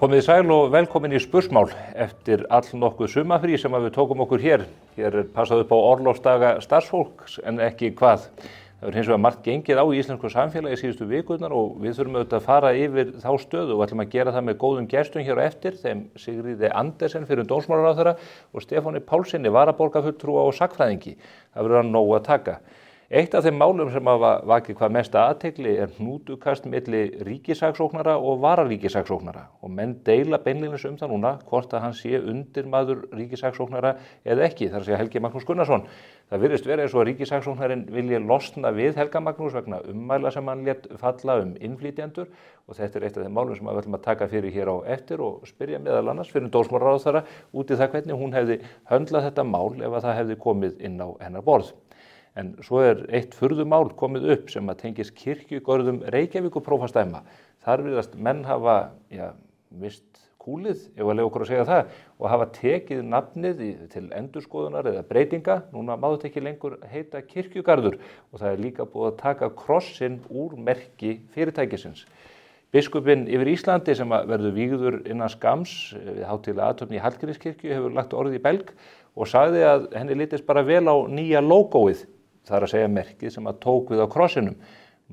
Komið sæl og velkomin í Spursmál eftir allnokkuð sumafrí sem við tókum okkur hér. Hér passað upp á orlofsdaga starfsfólks en ekki hvað. Það hins vegar margt gengið á í íslensku samfélagi síðustu vikurnar og við þurfum auðvitað að fara yfir þá stöðu og ætlum að gera það með góðum gestum hér á eftir, þeim Sigríði Andersen fyrir dómsmálaráðherra og Stefáni Pálssyni varaborgarfulltrúa og sagnfræðingi. Það verður að nóg að taka. Eitt af þeim málum sem hafa vakið hvað mesta athygli hnútukast milli ríkissaksóknara og vararíkissaksóknara og menn deila beinlínis það núna hvort að hann sé undirmaður ríkissaksóknara eða ekki, þar að segja Helgi Magnús Gunnarsson. Það virðist vera eins og að ríkissaksóknarinn vilji losna við Helga Magnús vegna ummæla sem hann lét falla innflytjendur og þetta eitt af þeim málum sem við ætlum að taka fyrir hér á eftir og spyrja meðal annars fyrir dómsmálaráðherra út í það hvernig hún hefði höndlað þetta mál ef að það hefði komið inn á hennar borð. En svo eitt furðumál komið upp sem að tengist kirkjugörðum Reykjavíkurprófastsdæma. Þar virðast menn hafa mist kúlið, ef að leyfa okkur að segja það, og hafa tekið nafnið til endurskoðunar eða breytinga. Núna má þetta ekki lengur heita kirkjugarður og það líka búið að taka krossinn úr merki fyrirtækisins. Biskupinn yfir Íslandi sem verður vígður innan skamms við hátíðlega athöfn í Hallgrímskirkju hefur lagt orð í belg og sagði að henni litist bara vel á nýja lógóið. Það að segja merkið sem að tók við á krossinum.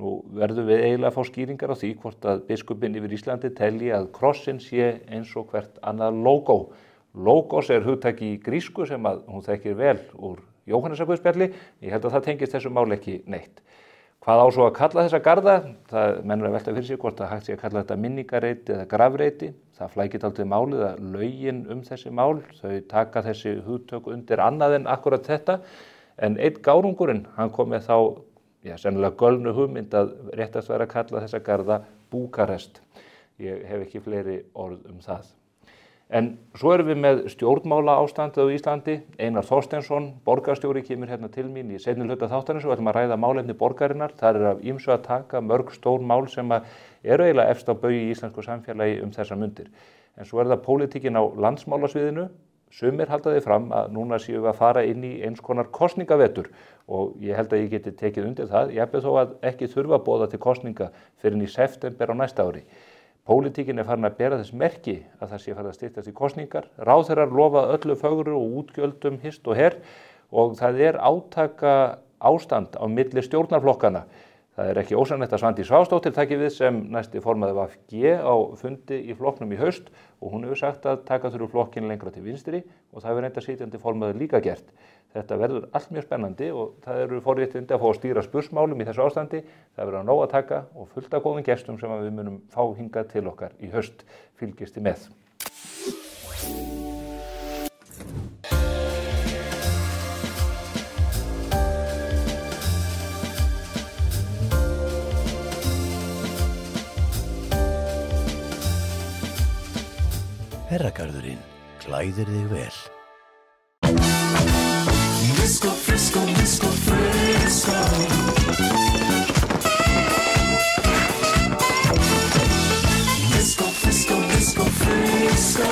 Nú verðum við eiginlega að fá skýringar á því hvort að biskupinn yfir Íslandi telji að krossin sé eins og hvert annað lógó. Lógós hugtak í grísku sem að hún þekkir vel úr Jóhannesarguðspjalli. Ég held að það tengist þessu máli ekki neitt. Hvað á svo að kalla þessa garða? Það mennur að velta fyrir sig hvort að hægt sé að kalla þetta minningareiti eða grafreiti. Það flækir dálítið málið að lögin þessi mál, þau taka þessi hugtök undir annað en akkurat þetta. En einn gárungurinn, hann kom með þá, sennilega gölnu hugmynd að réttast væri að kalla þessa garða Búkarest. Ég hef ekki fleiri orð það. En svo erum við með stjórnmála ástandið á Íslandi. Einar Þorsteinsson, borgarstjóri, kemur hérna til mín í seinni hluta þáttarins og við ætlum að ræða málefni borgarinnar. Það af ýmsu að taka mörg stór mál sem eru eiginlega efst á baugi í íslensku samfélagi þessar mundir. En svo það pólitíkin á landsmálasviðinu. Sumir halda því fram að núna séum við að fara inn í eins konar kosningavetur og ég held að ég geti tekið undir það. Ég hef þó að ekki þurfa að boða til kosninga fyrr en í september á næsta ári. Pólitíkin farin að bera þess merki að það sé farið að styttast í kosningar. Ráðherrar lofa öllu fögru og útgjöldum hist og her og það átaka ástand á milli stjórnarflokkana. Það ekki ósannlegt að Svandís Svavarsdóttir taki við sem næsti formaður VG á fundi í flokknum í haust og hún hefur sagt að taka þurfi flokkinn lengra til vinstri og það hefur reynda sitjandi formaður líka gert. Þetta verður allt mjög spennandi og það eru forréttindi að fá að stýra spursmálum í þessu ástandi. Það verður að nóg að taka og fullt af góðum gestum sem við munum fá hingað til okkar í haust. Fylgist þið með. Herragarðurinn klæðir þig vel. Frisco, frisco, frisco, frisco. Frisco, frisco, frisco, frisco.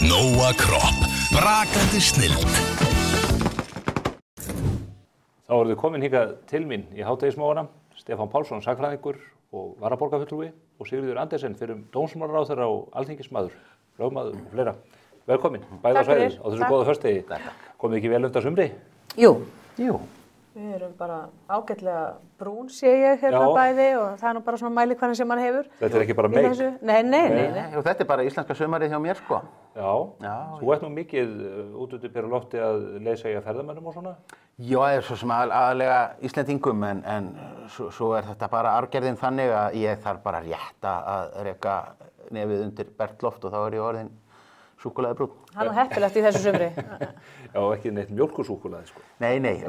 Nóa Kropp, brakandi snilld. Þá þið komin hingað til mín í hádegismóana, Stefán Pálsson, sagnfræðingur og varaborgarfulltrúi og Sigríður Andersen fyrir dómsmálaráðherra og alþingismaður, lögmaður og fleira. Velkomin, bæði á svæðið á þessu góða föstudegi. Komið ekki vel undan sumri? Jú. Við erum bara ágætlega brún, sé ég hérna bæði og það nú bara svona mælikvarðin sem mann hefur. Þetta ekki bara meik? Nei. Jú, þetta bara íslenska sumarið hjá mér, sko. Já. Þú nú mikið út fyrir lofti að leysa í að ferðamönnum og svona? Já, það svo sem aðalega Íslendingum en svo þetta bara arfgerðin þannig að ég þarf bara rétt að reka nefið undir bert loft og þá ég orðin súkkulaðibrúnn. Það heppilegt í þessu sumri. Já, ekki neitt mjólkursúkkulaði, sko. Nei.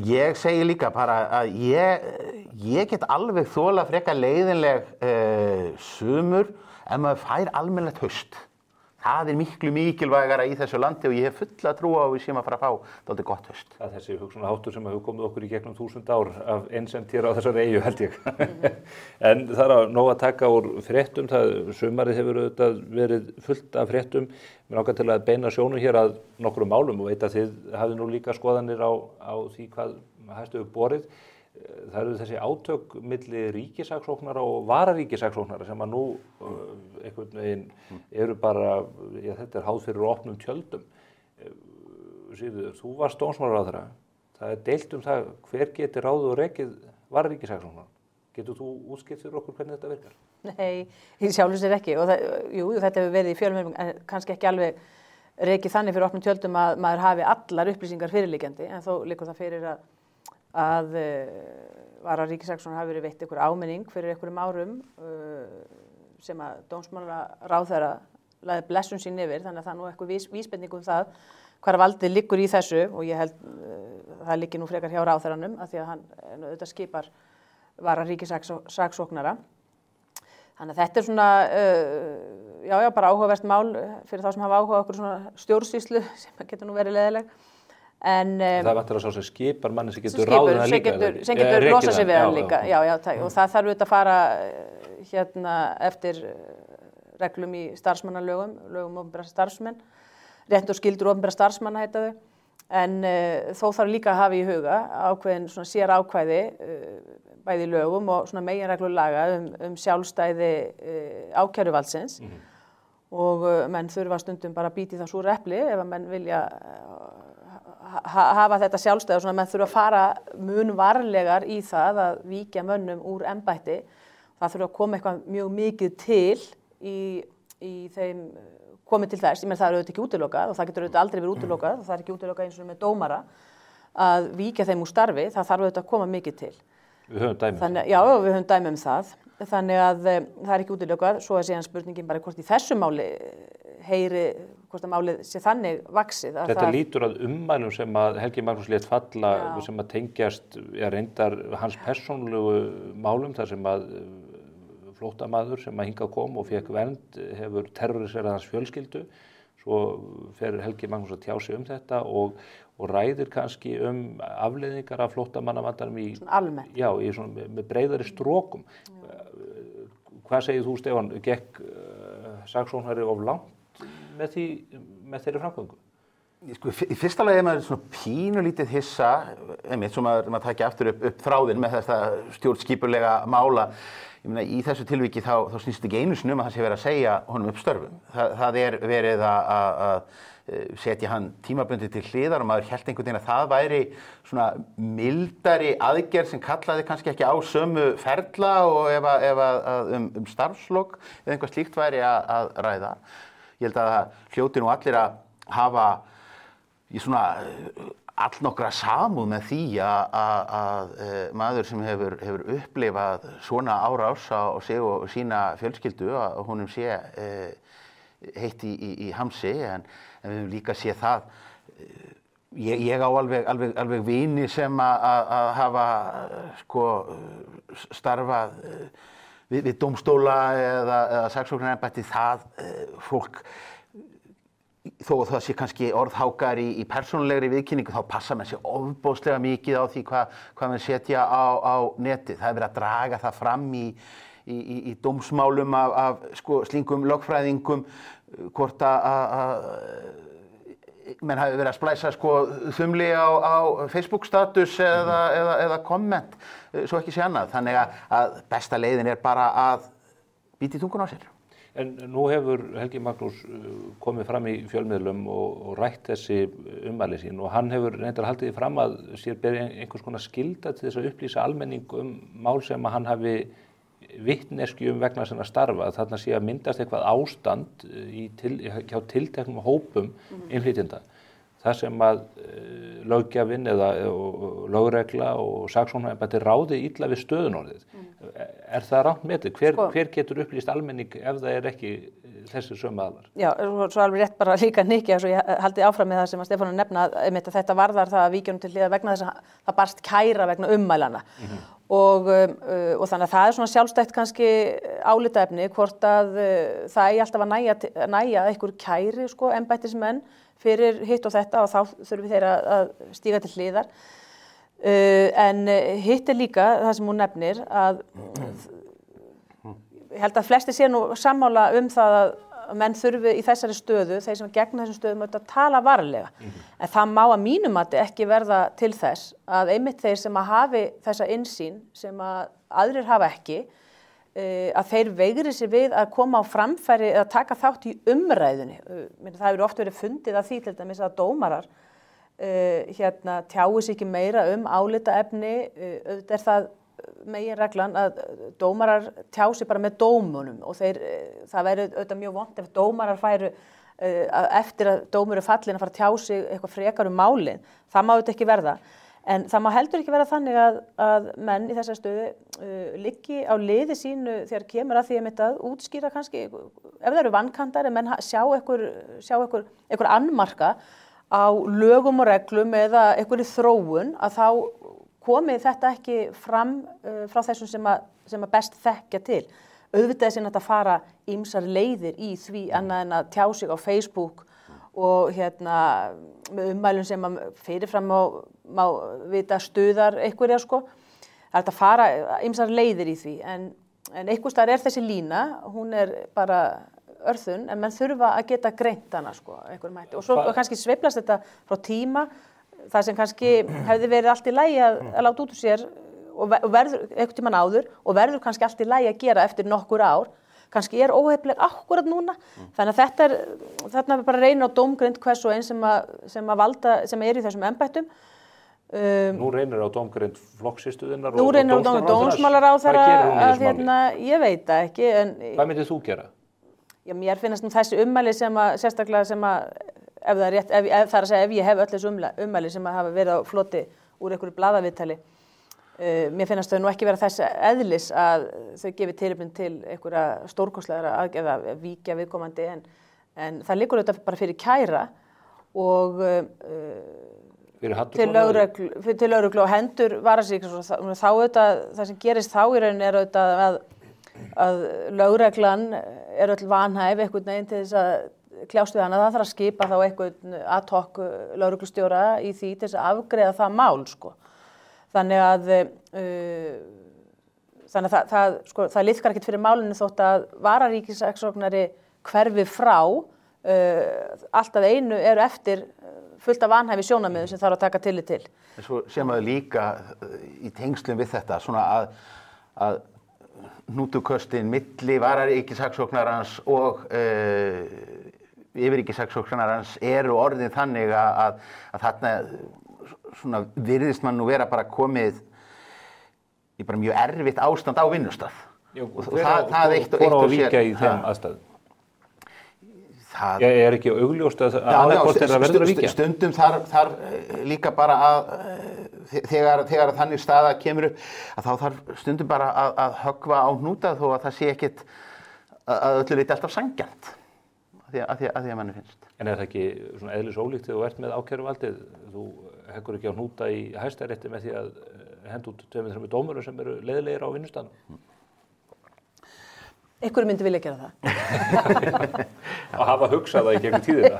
Ég segi líka bara að ég get alveg þola frekar leiðinleg sumur ef maður fær almennilegt haust. Það miklu mikilvægara í þessu landi og ég hef fulla trú á að við séum að fara að fá dálítið gott haust. Það þessi hugsunarháttur sem hefur komið okkur í gegnum 1000 ár af einsemd hér á þessari eyju, held ég. En það að nóg að taka úr fréttum, sumarið hefur auðvitað verið fullt af fréttum. Mér langar til að beina sjónum hér að nokkrum málum og veit að þið hafið nú líka skoðanir á því hvað hæst hefur borið. það eru þessi átök milli ríkisaksóknara og vararíkisaksóknara sem að nú einhvern veginn eru bara, já þetta háð fyrir opnum tjöldum. Sigríður, þú varst dómsmálaráðherra. Það deilt það hver geti ráðið og rekið vararíkisaksóknara. Getur þú útskýrt fyrir okkur hvernig þetta virkar? Nei, í sjálfu sér ekki og þetta hefur verið í fjölmiðlum en kannski ekki alveg rekið þannig fyrir opnum tjöldum að maður hafi allar upplýsingar fyrirliggjandi en þó liggur það fyrir að vararíkisaksóknara hafi verið veitt einhver áminning fyrir einhverjum árum sem að dómsmálaráðherra lagði blessun sín yfir þannig að það er nú eitthvað vísbending það hvar valdið liggur í þessu og ég held það liggi nú frekar hjá ráðherranum af því að hann auðvitað skipar vararíkisaksóknara. Þannig að þetta er svona, bara áhugavert mál fyrir þá sem hafa áhuga okkur svona stjórnsýslu sem getur nú verið leiðileg. En það vantar að sá sem skipar manni sem getur ráðið hann líka. Sem getur losað sig við hann líka, og það þarf auðvitað að fara eftir reglum í starfsmannalögum, lögum opinberra starfsmenn, rétt og skyldur opinberra starfsmanna heita þau. En þó þarf líka að hafa í huga ákveðin svona sér ákvæði bæði í lögum og svona meginreglur laga sjálfstæði ákæruvaldsins og menn þurfa stundum bara að bíta í það súra epli ef að menn vilja hafa þetta sjálfstæði og svona menn þurfa að fara mun varlegar í það að víkja mönnum úr embætti. Það þurfa að koma eitthvað mjög mikið til í þeim komið til þess, það er auðvitað ekki útilokað og það getur auðvitað aldrei verið útilokað og það er ekki útilokað eins og með dómara að víkja þeim úr starfi, það þarf auðvitað að koma mikið til. Við höfum dæmi. Já, við höfum dæmi það. Þannig að það er ekki útilokað, svo er síðan spurningin bara hvort í þessu máli hvort að málið sé þannig vaxið. Þetta lítur að ummælum sem að Helgi Magnús lét falla sem að tengjast, reyndar hans persónulegu málum þar sem að flóttamaður sem að hingað kom og fékk vernd hefur terroriserað hans fjölskyldu. Svo fer Helgi Magnús að tjá sig þetta og ræðir kannski afleiðingar af flóttamannavandanum í almennt. Já, með breiðari strókum. Hvað segir þú, Stefán, gekk saksóknari of langt með þeirri framgöngu? Sko, í fyrsta lagi er maður svona pínulítið hissa, einmitt, svo maður taki aftur upp þráðinn með þetta stjórnskipulega mála. Ég meina, í þessu tilviki þá snýst ekki einu sinni að það sé verið að segja honum upp störfum. Það er verið að setja hann tímabundið til hliðar og maður hélt einhvern veginn að það væri svona mildari aðgerð sem kallaði kannski ekki á sömu ferla og ef starfslok eða einhvað slíkt væri að ræða. Ég held að það hljóti nú allir að hafa í svona allnokkra samúð með því að maður sem hefur upplifað svona árás á sig og sína fjölskyldu að honum sé heitt í hamsi en við höfum líka séð það ég á alveg vini sem að hafa sko starfað við dómstóla eða saksóknarembætti það fólk þó að það sé kannski orðhákar í persónulegri viðkynningu þá passa menn sér ofboðslega mikið á því hvað menn setja á netið. Það er verið að draga það fram í dómsmálum af sko slíkum lögfræðingum hvort að menn hafi verið að splæsa sko þumli á Facebook status eða komment svo ekki sé annað. Þannig að besta leiðin er bara að bíta í tungun á sér. En nú hefur Helgi Magnús komið fram í fjölmiðlum og rætt þessi ummæli sín og hann hefur reyndar haldið því fram að sér beri einhvers konar skylda til þess að upplýsa almenning mál sem að hann hafi vitneskju vegna sinna starfa. Þarna sé að myndast eitthvað ástand hjá tilteknum hópum innflytjenda. Það sem að löggjafinn eða lögregla og saksóknarembætti ráði illa við stöðunorðið. Er það rangt metið? Hver getur upplýst almenning ef það er ekki þessi sömu aðilar? Já, svo alveg rétt bara líka Nikki svo ég haldi áfram með það sem að Stefán nefna að þetta varðar það að víkjunum til hliðar vegna þess að það barst kæra vegna ummælana. Og þannig að það er svona sjálfstætt kannski álitaefni hvort að það eigi alltaf að nægja einhver kæri sko embættismenn fyrir hitt og þetta og þá þurfum þeir að stíga til hliðar. En hitt er líka það sem hún nefnir að ég held að flestir sé nú sammála það menn þurfi í þessari stöðu, þeir sem gegna þessum stöðum að tala varlega. En það má að mínum mati ekki verða til þess að einmitt þeir sem að hafi þessa innsýn sem að aðrir hafa ekki, að þeir veigri sér við að koma á framfæri eða taka þátt í umræðunni. Það hefur oft verið fundið að því til dæmis að dómarar tjái sig ekki meira álitaefni, auðvitað er það meginreglan að dómarar tjá sig bara með dómunum og það væri auðvitað mjög vont ef dómarar færu eftir að dómur er fallinn að fara að tjá sig eitthvað frekar málin. Það má auðvitað ekki verða. En það má heldur ekki verða þannig að menn í þessari stöðu liggi á liði sínu þegar kemur að því að útskýra kannski, ef það eru vankantar, en menn sjá einhver annmarka á lögum og reglum eða einhverju þróun, að þá komið þetta ekki fram frá þessum sem að best þekkja til. Auðvitað er sinna að fara ýmsar leiðir í því annað en að tjá sig á Facebook og með ummælum sem að fyrirfram má vita stuðar einhverja sko. Það er að fara ýmsar leiðir í því en einhvers staðar er þessi lína, hún er bara örþunn en menn þurfa að geta greint hana sko, einhverjum hætti. Og svo kannski sveiflast þetta frá tíma, það sem kannski hefði verið allt í lagi að láta út úr sér og verður einhvern tímann áður og verður kannski allt í lagi að gera eftir nokkur ár, kannski er óhefnileg akkurat núna, þannig að þarna er bara að reyna á dómgreind hvers og einn sem er í þessum embættum. Nú reynir á dómgreind flokkssýsluðinnar og dómsmálaráðherra að ég veit það ekki. Hvað myndir þú gera? Já, mér finnst nú þessi ummæli sérstaklega sem að ef það er rétt, það er að segja ef ég hef öll þessu ummæli sem að hafa verið á floti úr einhverju blaðaviðtali, mér finnst þau nú ekki vera þess eðlis að þau gefi tilefni til einhverja stórkostlegra aðgerða að víkja viðkomandi en það liggur auðvitað bara fyrir kæra og til lögreglu og hendur varasíkis og þá auðvitað það sem gerist þá í rauninni er auðvitað að lögreglan er öll vanhæf einhvern veginn til þess að kljást við hana, það þarf að skipa þá einhvern ad hoc lögreglustjóra í því til þess að afgreiða það mál sko. Þannig að það liðkar ekkert fyrir málinu þótt að vararíkissaksóknari hverfi frá, alltaf einu eru eftir fullt af vanhæfi sjónarmiðum sem þarf að taka tillit til. En svo sem að líka í tengslum við þetta, svona að hnútuköstin milli vararíkissaksóknarans og yfirríkissaksóknarans eru orðin þannig að þarna svona virðist mann nú vera bara komið í bara mjög erfitt ástand á vinnustað. Og það eitt og sér. Víkja í þeim aðstæðum? Ég er ekki augljóst að annarkort er að verður að víkja? Stundum þar líka bara að þegar þannig staða kemur upp að þá þarf stundum bara að höggva á hnúta þó að það sé ekkit að öllu leyti alltaf sanngjarnt að því að manni finnst. En er það ekki svona eðlis ólíkt þegar þú ert með ákæruvaldið? Þú heggur ekki á hnúta í Hæstarétti með því að henda út 2-3 dómurum sem eru leiðilegir á vinnustaðnum? Einhverju myndi vilja gera það. Að hafa hugsað það í gegnum tíðina.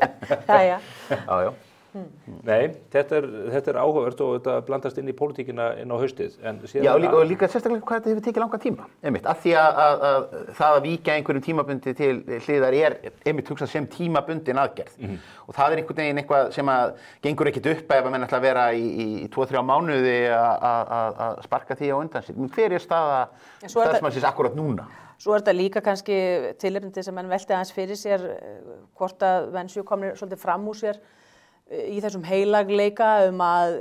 Já. Nei, þetta er áhugavert og þetta blandast inn í pólitíkina inn á haustið. Já, og líka sérstaklega hvað þetta hefur tekið langan tíma. Einmitt, af því að það að víkja einhverjum tímabundi til hliðar er einmitt hugsað sem tímabundin aðgerð. Og það er einhvern veginn eitthvað sem að gengur ekkit upp ef að menn ætla að vera í 2-3 mánuði að sparka því á undan sér. Hver er staða starfsmannsins akkurat núna? Svo er þetta líka kannski tilefni til sem menn velti aðeins fyrir sér hvort að menn séu komnir svolítið fram úr sér í þessum heilagleika að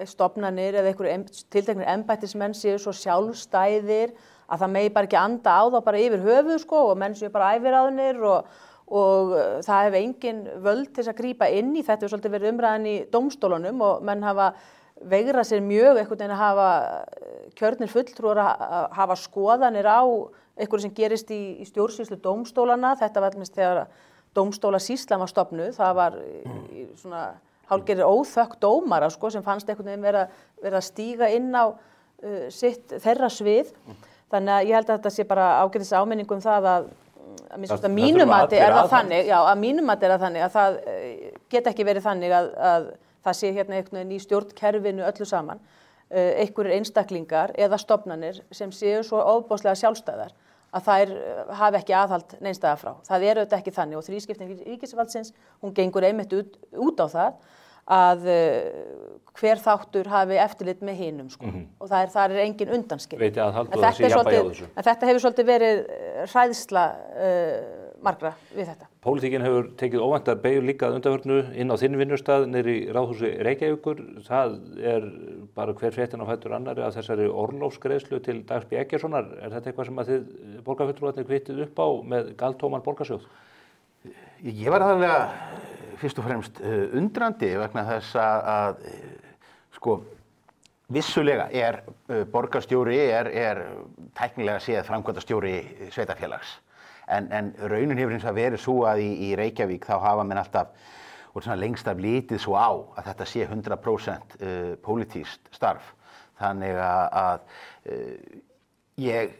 stofnanir eða einhverju tilteknir embættismenn séu svo sjálfstæðir að það megi bara ekki anda á þá bara yfir höfuð sko og menn séu bara æviráðnir og það hefur engin völd til að grípa inn í þetta. Hefur svolítið verið umræðan í dómstólunum og menn hafa veigrað sér mjög einhvern veginn að hafa kjörnir fulltrúar að hafa skoðanir á einhverju sem gerist í stjórnsýslu dómstólana. Þetta var allmest þegar dómstólasýslan var stofnuð, það var svona hálfgerðir óþökk dómara sko, sem fannst einhvern veginn vera að stíga inn á sitt þeirra svið. Þannig að ég held að þetta sé bara ágætis áminning það að mínum mati er það þannig, já, að mínum mati er það þannig að það geta ekki verið þannig að það sé hérna einhvern veginn í stjórnkerfinu öllu saman einhverjir einstaklingar eða stofnanir sem séu svo ofboðslega sjálfstæðar að þær hafi ekki aðhald neins staðar frá. Það er auðvitað ekki þannig og þrískipting ríkisvaldsins, hún gengur einmitt út á það að hver þáttur hafi eftirlit með hinum sko. Og það er engin undanskil. Veiti aðhald og þessi jafnvægi á þessu. En þetta hefur svolítið verið hræðsla margra við þetta. Pólitíkin hefur tekið óvæntar beygjur líka að undanförnu inn á þinn vinnustað niðri í Ráðhúsi Reykjavíkur. Það er bara hver fréttin á fætur annari að þessari orlofsgreiðslu til Dags B. Eggertssonar. Er þetta eitthvað sem að þið borgarfulltrúarnir kvittið upp á með galtóman borgarsjóð? Ég var aðalega fyrst og fremst undrandi vegna þess að sko vissulega er borgarstjóri er tæknilega séð framkvæmdastjóri sveitarfélags. En raunin hefur eins og verið svo að í Reykjavík þá hafa menn alltaf og svona lengst af litið svo á að þetta sé 100% pólitískt starf. Þannig að ég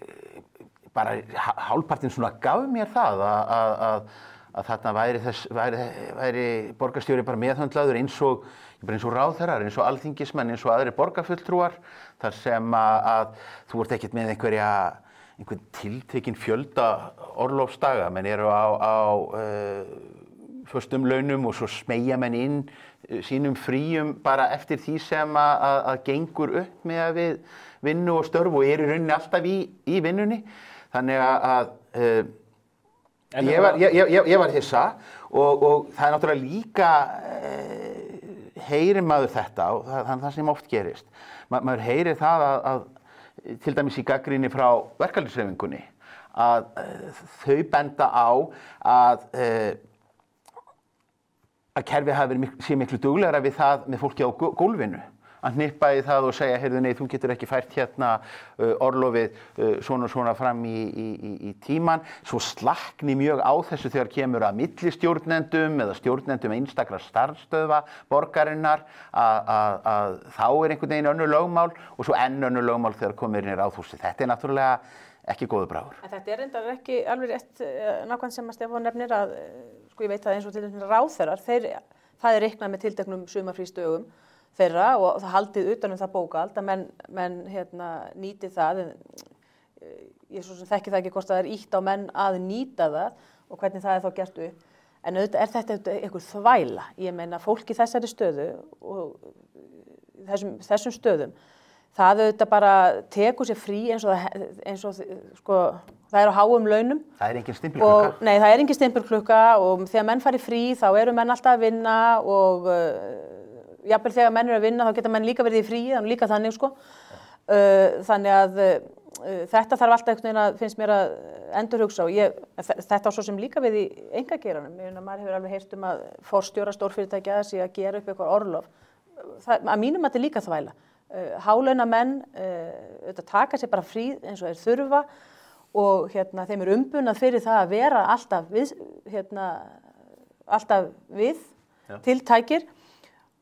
bara hálfpartinn svona gaf mér það að þarna væri borgarstjóri bara meðhöndlaður eins og ráðherrar, eins og alþingismenn, eins og aðrir borgarfulltrúar, þar sem að þú ert ekkert með einhvern tiltekinn fjölda orlofsdaga, menn eru á föstum launum og svo smeygja menn inn sínum fríum bara eftir því sem að gengur upp með að við vinnu og störf og er í rauninni alltaf í vinnunni. Þannig að ég var hissa og það er náttúrulega líka heyrir maður þetta og það sem oft gerist. Maður heyrir það að til dæmis í gagnrýni frá verkalýðshreyfingunni að þau benda á að kerfið hafi sé miklu duglegra við það með fólki á gólfinu að hnippa í það og segja, heyrðu nei, þú getur ekki fært hérna orlofið svona og svona fram í tíman. Svo slakni mjög á þessu þegar kemur að millistjórnendum eða stjórnendum einstakra starfsstöðva borgarinnar að þá er einhvern veginn önnur lögmál og svo enn önnur lögmál þegar komið inn í Ráðhúsið. Þetta er náttúrulega ekki góður bragur. En þetta er reyndar ekki alveg rétt nákvæmt sem að Stefán nefnir að, sko ég veit að eins og til dæmis ráðherrar, það er reiknað með tilteknum sumarfrísdögum þeirra og það haldið utan það bókald að menn nýti það. Ég svo sem þekki það ekki hvort það er ýtt á menn að nýta það og hvernig það er þá gert upp. En auðvitað er þetta einhver þvæla. Ég meina fólk í þessari stöðu og þessum stöðum, það auðvitað bara tekur sér frí eins og sko, það er á háum launum. Það er engin stimpilklukka. Nei, það er engin stimpilklukka og þegar menn fari frí þá eru menn alltaf að vinna og jafnvel þegar menn eru að vinna þá geta menn líka verið í frí, þannig líka þannig sko. Þannig að þetta þarf alltaf einhvern veginn að finnst mér að endurhugsa og þetta á svo sem líka við í einkageiranum. Maður hefur alveg heyrt að forstjóra stórfyrirtækja sé að gera upp eitthvað orlof. Að mínum að þetta er líka þvæla. Hálaunamenn taka sér bara frí eins og þeir þurfa og þeim er umbunað fyrir það að vera alltaf við tiltækir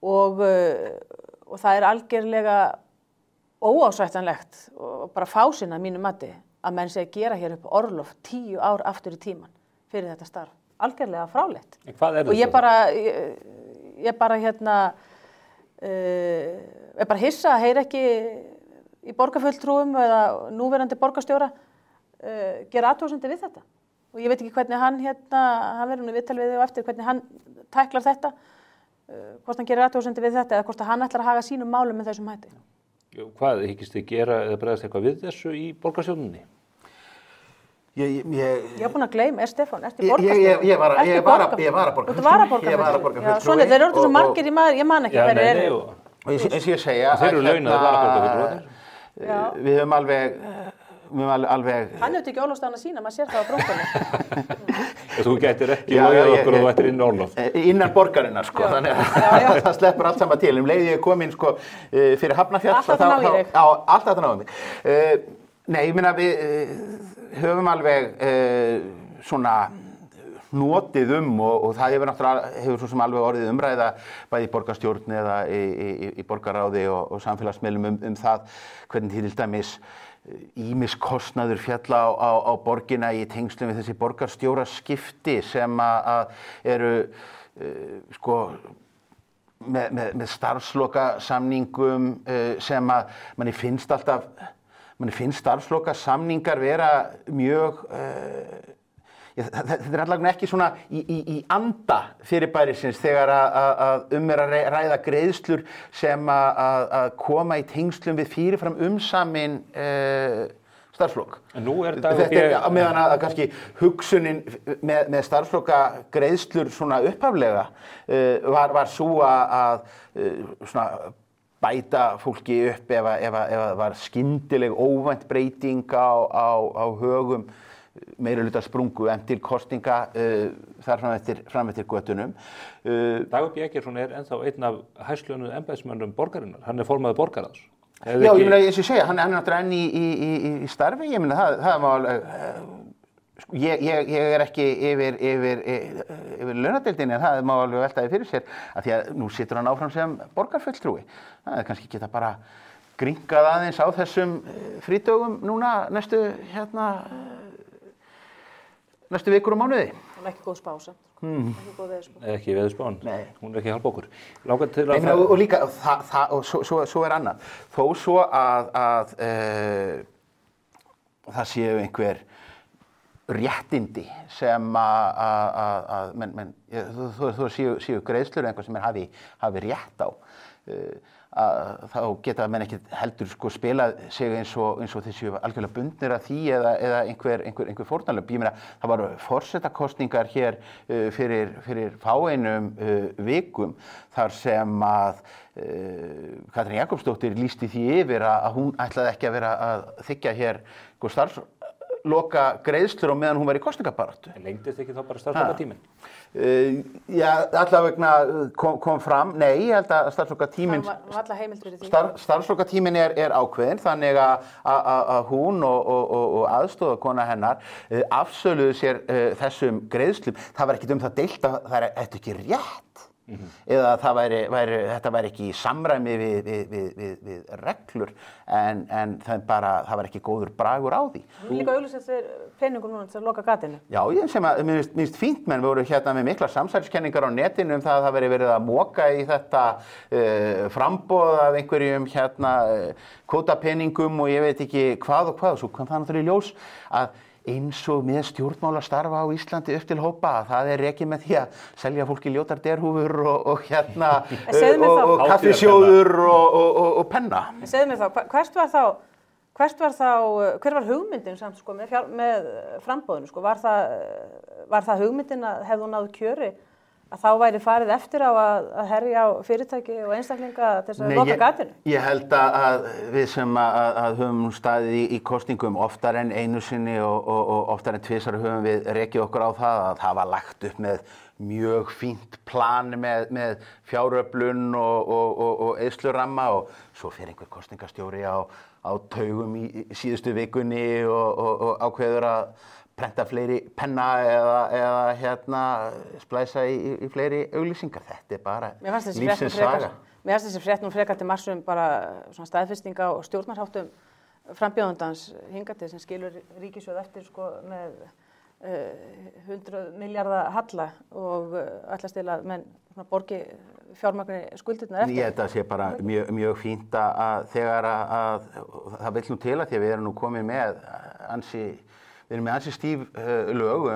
og það er algjörlega óásættanlegt og bara fásinna að mínu mati að menn sé að gera hér upp orlof 10 ár aftur í tíman fyrir þetta starf. Algjörlega frálegt. Hvað er og ég bara hissa að heyra ekki í borgarfulltrúum eða núverandi borgarstjóra gera athugasemdir við þetta. Og ég veit ekki hvernig hann verður nú viðtal við þig og eftir hvernig hann tæklar þetta. Hvort hann gerir athugasemdir við þetta eða hvort hann ætlar að haga sínum málum með þessum hætti. Hvað hyggist þið gera eða bregðast eitthvað við þessu í borgarstjórninni? Ég var búin að gleyma, Stefán, ertu borgarstjóri? Ég var að borgarfulltrúi. Svona, þeir eru svo margir, ég man ekki hverju eru. Og eins og ég segja þeir eru launaðir varaborgarfulltrúarnir. Við höfum alveg Hann hefur ekki ólófstafan að sína, maður sér það á brúnkunni. Þú gætir ekki logið okkur og þú ættir inn orlof. Innan borgarinnar sko, þannig að það sleppur allt saman til. Leiði ég kom inn sko fyrir Hafnarfjall. Alltaf það náði þig. Já, alltaf það náði mig. Nei, ég meina við höfum alveg svona hnotið og það hefur svo sem alveg orðið umræða bæði í borgarstjórn eða í borgarráði og samfélagsmiðlum það hvernig til dæmis ýmis kostnaður fjalla á borgina í tengslum við þessi borgarstjóraskipti sem að eru sko með starfslokasamningum sem að manni finnst alltaf manni finnst starfslokasamningar vera mjög þetta allavega ekki svona í anda fyrirbærisins þegar að að ræða greiðslur sem að koma í tengslum við fyrirfram umsamin starfslok. En nú Þetta á meðan að kannski hugsunin með starfsloka greiðslur svona upphaflega var svo að svona bæta fólki upp ef það var skyndileg óvænt breyting á högum meirihluta sprungu en til kosninga þar fram eftir götunum. Dagur B. Eggertsson ennþá einn af hæstlaunuðu embættismönnum borgarinnar. Hann formaður borgarráðs. Já, ég meina, eins og ég segja, hann náttúrulega enn í starfi, ég meina, það má alveg, ég ekki yfir launadeildinni, en það má alveg veltaði fyrir sér, af því að nú situr hann áfram sem borgarfulltrúi. Það kannski geta bara grynkað aðeins á þessum frídögum núna næstu vikur og mánuði. Hún ekki góð spása. Ekki góð veðurspá. Ekki veðurspán. Nei. Hún ekki hjálpa okkur. Langar til að og líka, og svo annað. Þó svo að það séu einhver réttindi sem menn þú séu greiðslur eitthvað sem menn hafi rétt á. Þá geta menn ekki heldur spilað sig eins og þeir séu algjörlega bundnir af því eða einhver fórnarlömb. Ég meina, það var forsetakosningar hér fyrir fáeinum vikum þar sem að Katrín Jakobsdóttir lýsti því yfir að hún ætlaði ekki að vera að þiggja hér starfsloka greiðslur á meðan hún var í kosningabaráttu. En lengdist ekki þá bara starfslokatíminn? Já, allavegna kom fram, nei, ég held að starfslokatíminn starfslokatíminn er ákveðinn, þannig að hún og aðstoðarkona hennar afsöluðu sér þessum greiðslum. Það var ekkert það deilt að það ættu ekki rétt. Eða þetta væri ekki í samræmi við reglur en það var ekki góður bragur á því. Þú líka auglýst eftir peningum núna til að loka gatinu. Já, ég sem að mér finnst fínt, menn voru með miklar samsæriskenningar á netinu það að það veri verið að moka í þetta framboð af einhverjum kvótapeningum og ég veit ekki hvað og svo kom það náttúrulega í ljós að eins og með stjórnmálastarfa á Íslandi upp til hópa, það rekið með því að selja fólki ljótar derhúfur og kaffisjóður og penna. Segðu mér þá, hver var hugmyndin samt með framboðinu? Var það hugmyndin að hefðu náð kjöri að þá væri farið eftir á að herja á fyrirtæki og einstaklinga til þess að loka gatinu? Ég held að við sem að höfum staðið í kosningum oftar en einu sinni og oftar en tvisvar höfum við rekið okkur á það að hafa lagt upp með mjög fínt plan með fjáröflun og eyðsluramma og svo fer einhver kosningastjóri á taugum í síðustu vikunni og ákveður að prenta fleiri penna eða splæsa í fleiri auglýsingar. Þetta bara lífsins saga. Mér fannst þessi frétt nú frekar til marks bara svona staðfestinga og stjórnarháttum frambjóðandans hingað til sem skilur ríkissjóð eftir með 100 milljarða halla og ætlast til að menn borgi fjármagni skuldirnar eftir. Ég held að sé bara mjög fínt að þegar að það vill nú til að því að við erum nú komið með Við erum með ansi stíf lög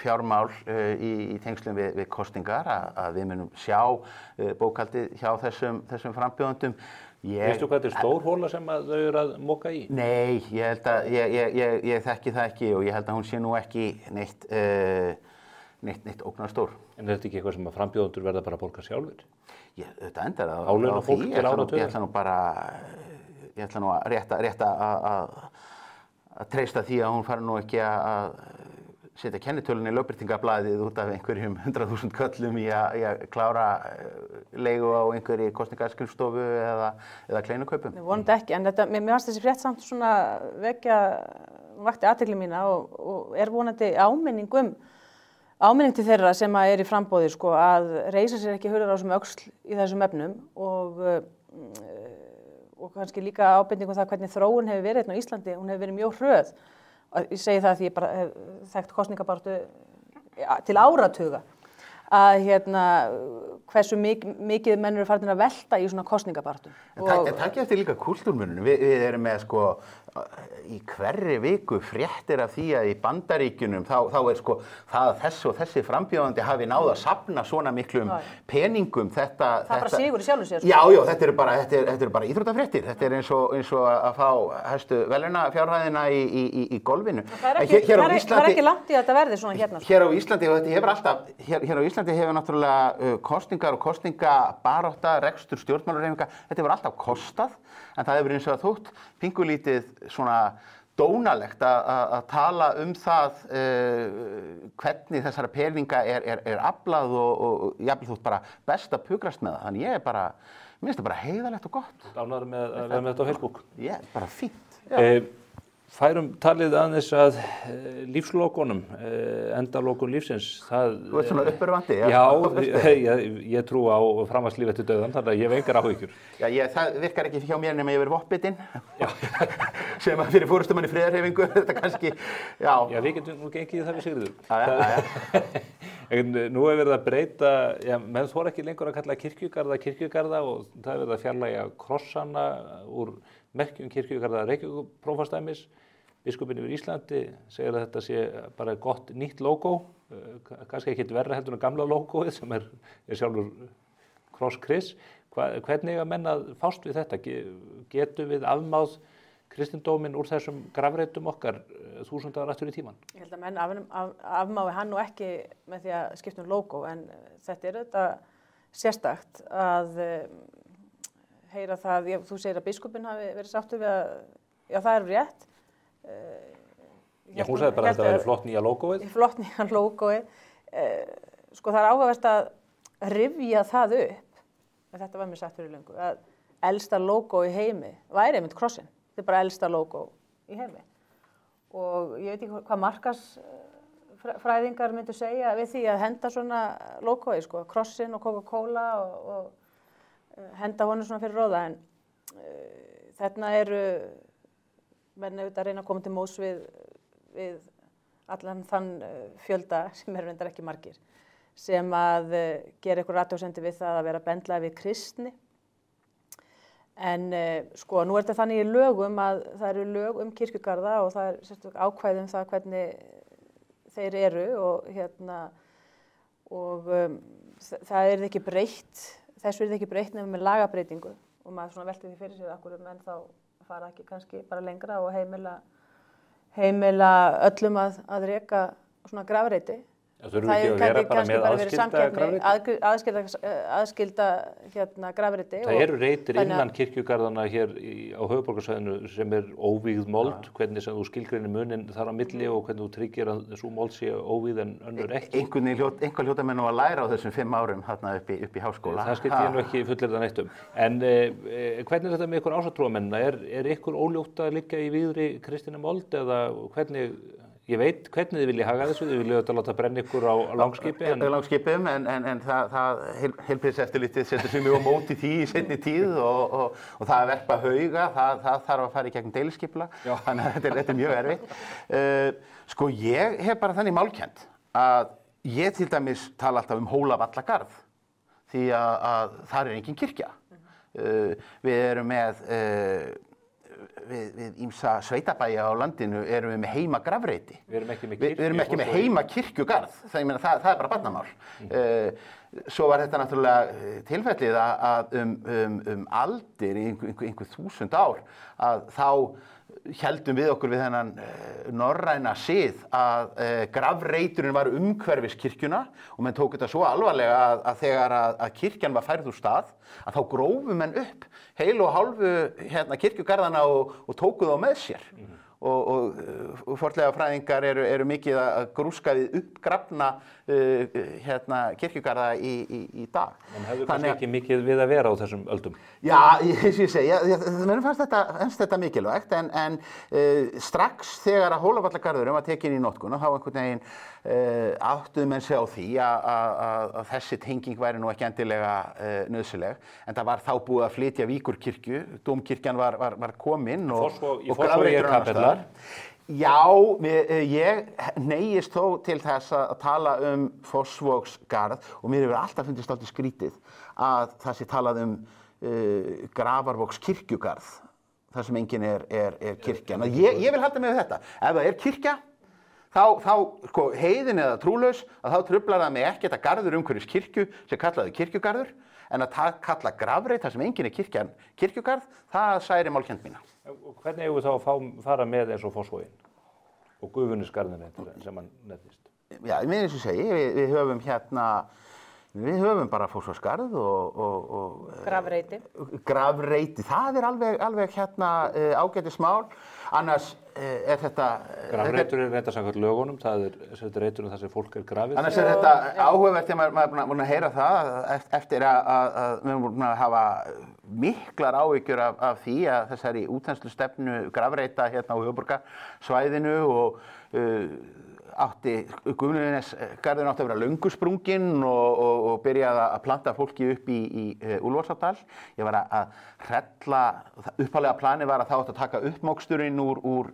fjármál í tengslum við kosningar að við munum sjá bókhaldið hjá þessum frambjóðendum. Veistu hvað þetta er stór hóla sem þau eru að moka í? Nei, ég held að ég þekki það ekki og ég held að hún sé nú ekki neitt ógnarstór. En er þetta ekki eitthvað sem að frambjóðendur verða bara að borga sjálfur? Þetta endar á því. Ég ætla nú rétt að treysta því að hún fari nú ekki að setja kennitölunni í lögbirtingablaðið út af einhverjum 100.000 köllum í að klára leigu á einhverju kosningaskrifstofu eða kleinukaupum. Vonandi ekki, en mér fannst þessi frétt samt svona vakti athygli mína og er vonandi áminning til þeirra sem er í framboði að reisa sér ekki hurðar á sem öxl í þessum efnum og kannski líka ábendingum það hvernig þróun hefur verið hérna á Íslandi, hún hefur verið mjög hröð. Ég segi það því ég bara hef þekkt kosningabaráttu til áratuga hversu mikið menn eru farin að velta í svona kosningabaráttu. En takk eftir líka kúltúrmunum. Við erum með sko í hverri viku fréttir af því að í Bandaríkjunum þá það að þessi og þessi frambjóðandi hafi náð að safna svona miklum peningum. Það bara sigur í sjálfu sér. Já, þetta eru bara íþróttafréttir. Þetta er eins og að fá hæstu verðlaunafjárhæðina í golfinu. Það er ekki langt í að þetta verði svona hérna. Hér á Íslandi, og þetta hefur alltaf, hér á Íslandi hefur náttúrulega kosningar og kosningabarátta, rekstur stjórnmálahreyfinga, þetta hefur alltaf kostað, en það hefur eins og þótt pingulítið svona dónalegt að tala það hvernig þessara peninga er aflað og jafnvel þótt bara best að pukrast með það. Þannig ég mér finnst það bara heiðarlegt og gott. Ánægður með að vera með þetta á Facebook. Bara fínt. Færum talið aðeins að lífslokunum, endalokun lífsins. Þú ert svona uppörvandi. Já, ég trú á framhaldslíf eftir dauðann, þannig að ég hef engar áhyggjur. Já, það virkar ekki hjá mér nema ég verið voppitinn, sem að fyrir forystumann í friðarhreyfingu, þetta kannski, já. Já, við getum nú gengið í það við Sigríður. Já. Nú er verið að breyta, menn þora ekki lengur að kalla kirkjugarða og það er verið að fjarlægja krossana úr merkjum kirkjugarða Reykjavíkurprófastsdæmis. Biskupinn yfir Íslandi segir að þetta sé bara gott nýtt logo, kannski ekkert verra heldur en gamla logoið sem er sjálfur Kross Kris. Hvernig eiga menn að fást við þetta? Getum við afmáð kristindóminn úr þessum grafreitum okkar 1000 ára aftur í tímann? Ég held að menn afmái hann og ekki með því að skipta logo, en þetta er þetta sérstakt að heyra það, þú segir að biskupinn hafi verið sáttur við að, já það er rétt. Já, hún sagði bara að þetta væri flott nýja logoið. Flott nýja logoið. Sko það er áhugavert að rifja það upp, en þetta var mér sagt fyrir löngu, að elsta logo í heimi væri einmitt krossinn. Þetta er bara elsta logo í heimi. Og ég veit ekki hvað markaðsfræðingar myndu segja við því að henda svona logoið, sko, krossinn og Coca-Cola og henda honum svona fyrir róða, en þarna eru menn auðvitað að reyna að koma til móts við allan þann fjölda sem er reyndar ekki margir, sem að gera eitthvað athugasemdir við það að vera bendlaði við kristni. En sko, nú er þetta þannig í lögum að það eru lög kirkjugarða og það er sérstaklega ákvæði það hvernig þeir eru og það er ekki breytt, þessu er ekki breytt nefnum með lagabreytingu og maður svona velti því fyrir sér akkur menn þá fara ekki kannski bara lengra og heimila öllum að reka svona grafreiti. Það þurfum ekki að vera bara með aðskilda grafreiti. Það eru reitir innan kirkjugarðana hér á höfuðborgarsvæðinu sem er óvígð mold, hvernig sem þú skilgreinir muninn þar á milli og hvernig þú tryggir að sú mold sé óvígð en önnur ekki. Einhver hljóta menn nú að læra á þessum 5 árum þarna upp í háskóla. Það skilti ég nú ekki fullirða neitt um. En hvernig er þetta með ykkur ásatrúarmennina? Er ykkur óljótt að liggja í víðri kristinni mold eða hvernig? Ég veit hvernig þið viljið haga þessu, þið viljið auðvitað láta brenna ykkur á langskipi. Langskipum, en það heilbrigðiseftirlitið setur sig mjög á móti því í seinni tíð og það að verpa hauga, það þarf að fara í gegnum deiliskipulag, þannig að þetta er mjög erfitt. Sko ég hef bara þannig málkennd að ég til dæmis tala alltaf Hólavallagarð því að þar er engin kirkja. Við erum með við ýmsa sveitabæja á landinu erum við með heima grafreiti. Við erum ekki með heima kirkjugarð. Það er bara barnamál. Svo var þetta náttúrulega tilfellið að aldir í einhver 1000 ár að þá héldum við okkur við þennan norræna sið að grafreiturinn var umhverfis kirkjuna og menn tók þetta svo alvarlega að þegar að kirkjan var færð úr stað að þá grófu menn upp heil og hálfu kirkjugarðana og tóku þá með sér. Og fornleifafræðingar eru mikið að grúska við uppgrafna kirkjugarða í dag. En hefðu kannski ekki mikið við að vera á þessum öldum? Já, eins og ég segi, mér fannst þetta mikilvægt, en strax þegar að Hólavallagarðurinn var tekin í notkun og þá einhvern veginn áttuðu menn sig á því að þessi tenging væri nú ekki endilega nauðsynleg, en það var þá búið að flytja Víkurkirkju, dómkirkjan var komin og grafreiturinn annars staðar. Já, ég neyjist þó til þess að tala Fossvogsgarð og mér hefur alltaf fundist dálítið skrítið að það sé talað Grafarvogskirkjugarð, þar sem enginn er kirkjan. Ég vil halda með þetta. Ef það er kirkja, þá sko, heiðin eða trúlaus, að þá truflar það mig ekkert að garður umhverfis kirkju sem kallaði kirkjugarður, en að kalla grafreit þar sem enginn er kirkjugarð, það særi málkennd mína. Og hvernig eigum við þá að fara með eins og Fossvoginn og Gufunesgarðinn sem hann nefnist? Já, eins og segi, við höfum við höfum bara Fossvogsgarð og grafreiti. Það er alveg ágætis mál. Annars er þetta... Grafreitur er þetta samkvæmt lögunum, það er reiturinn þar sem fólk er grafið. Annars er þetta áhugavert þegar maður er búin að heyra það eftir að við erum búin að hafa miklar áhyggjur af því að þessari útþenslustefnu grafreita á höfuðborgarsvæðinu og Gufunesgarðurinn átti að vera löngu sprunginn og byrjaði að planta fólki upp í Úlfarsárdal. Ég var að hrella, upphaflega planið var að það átti að taka uppmoksturinn úr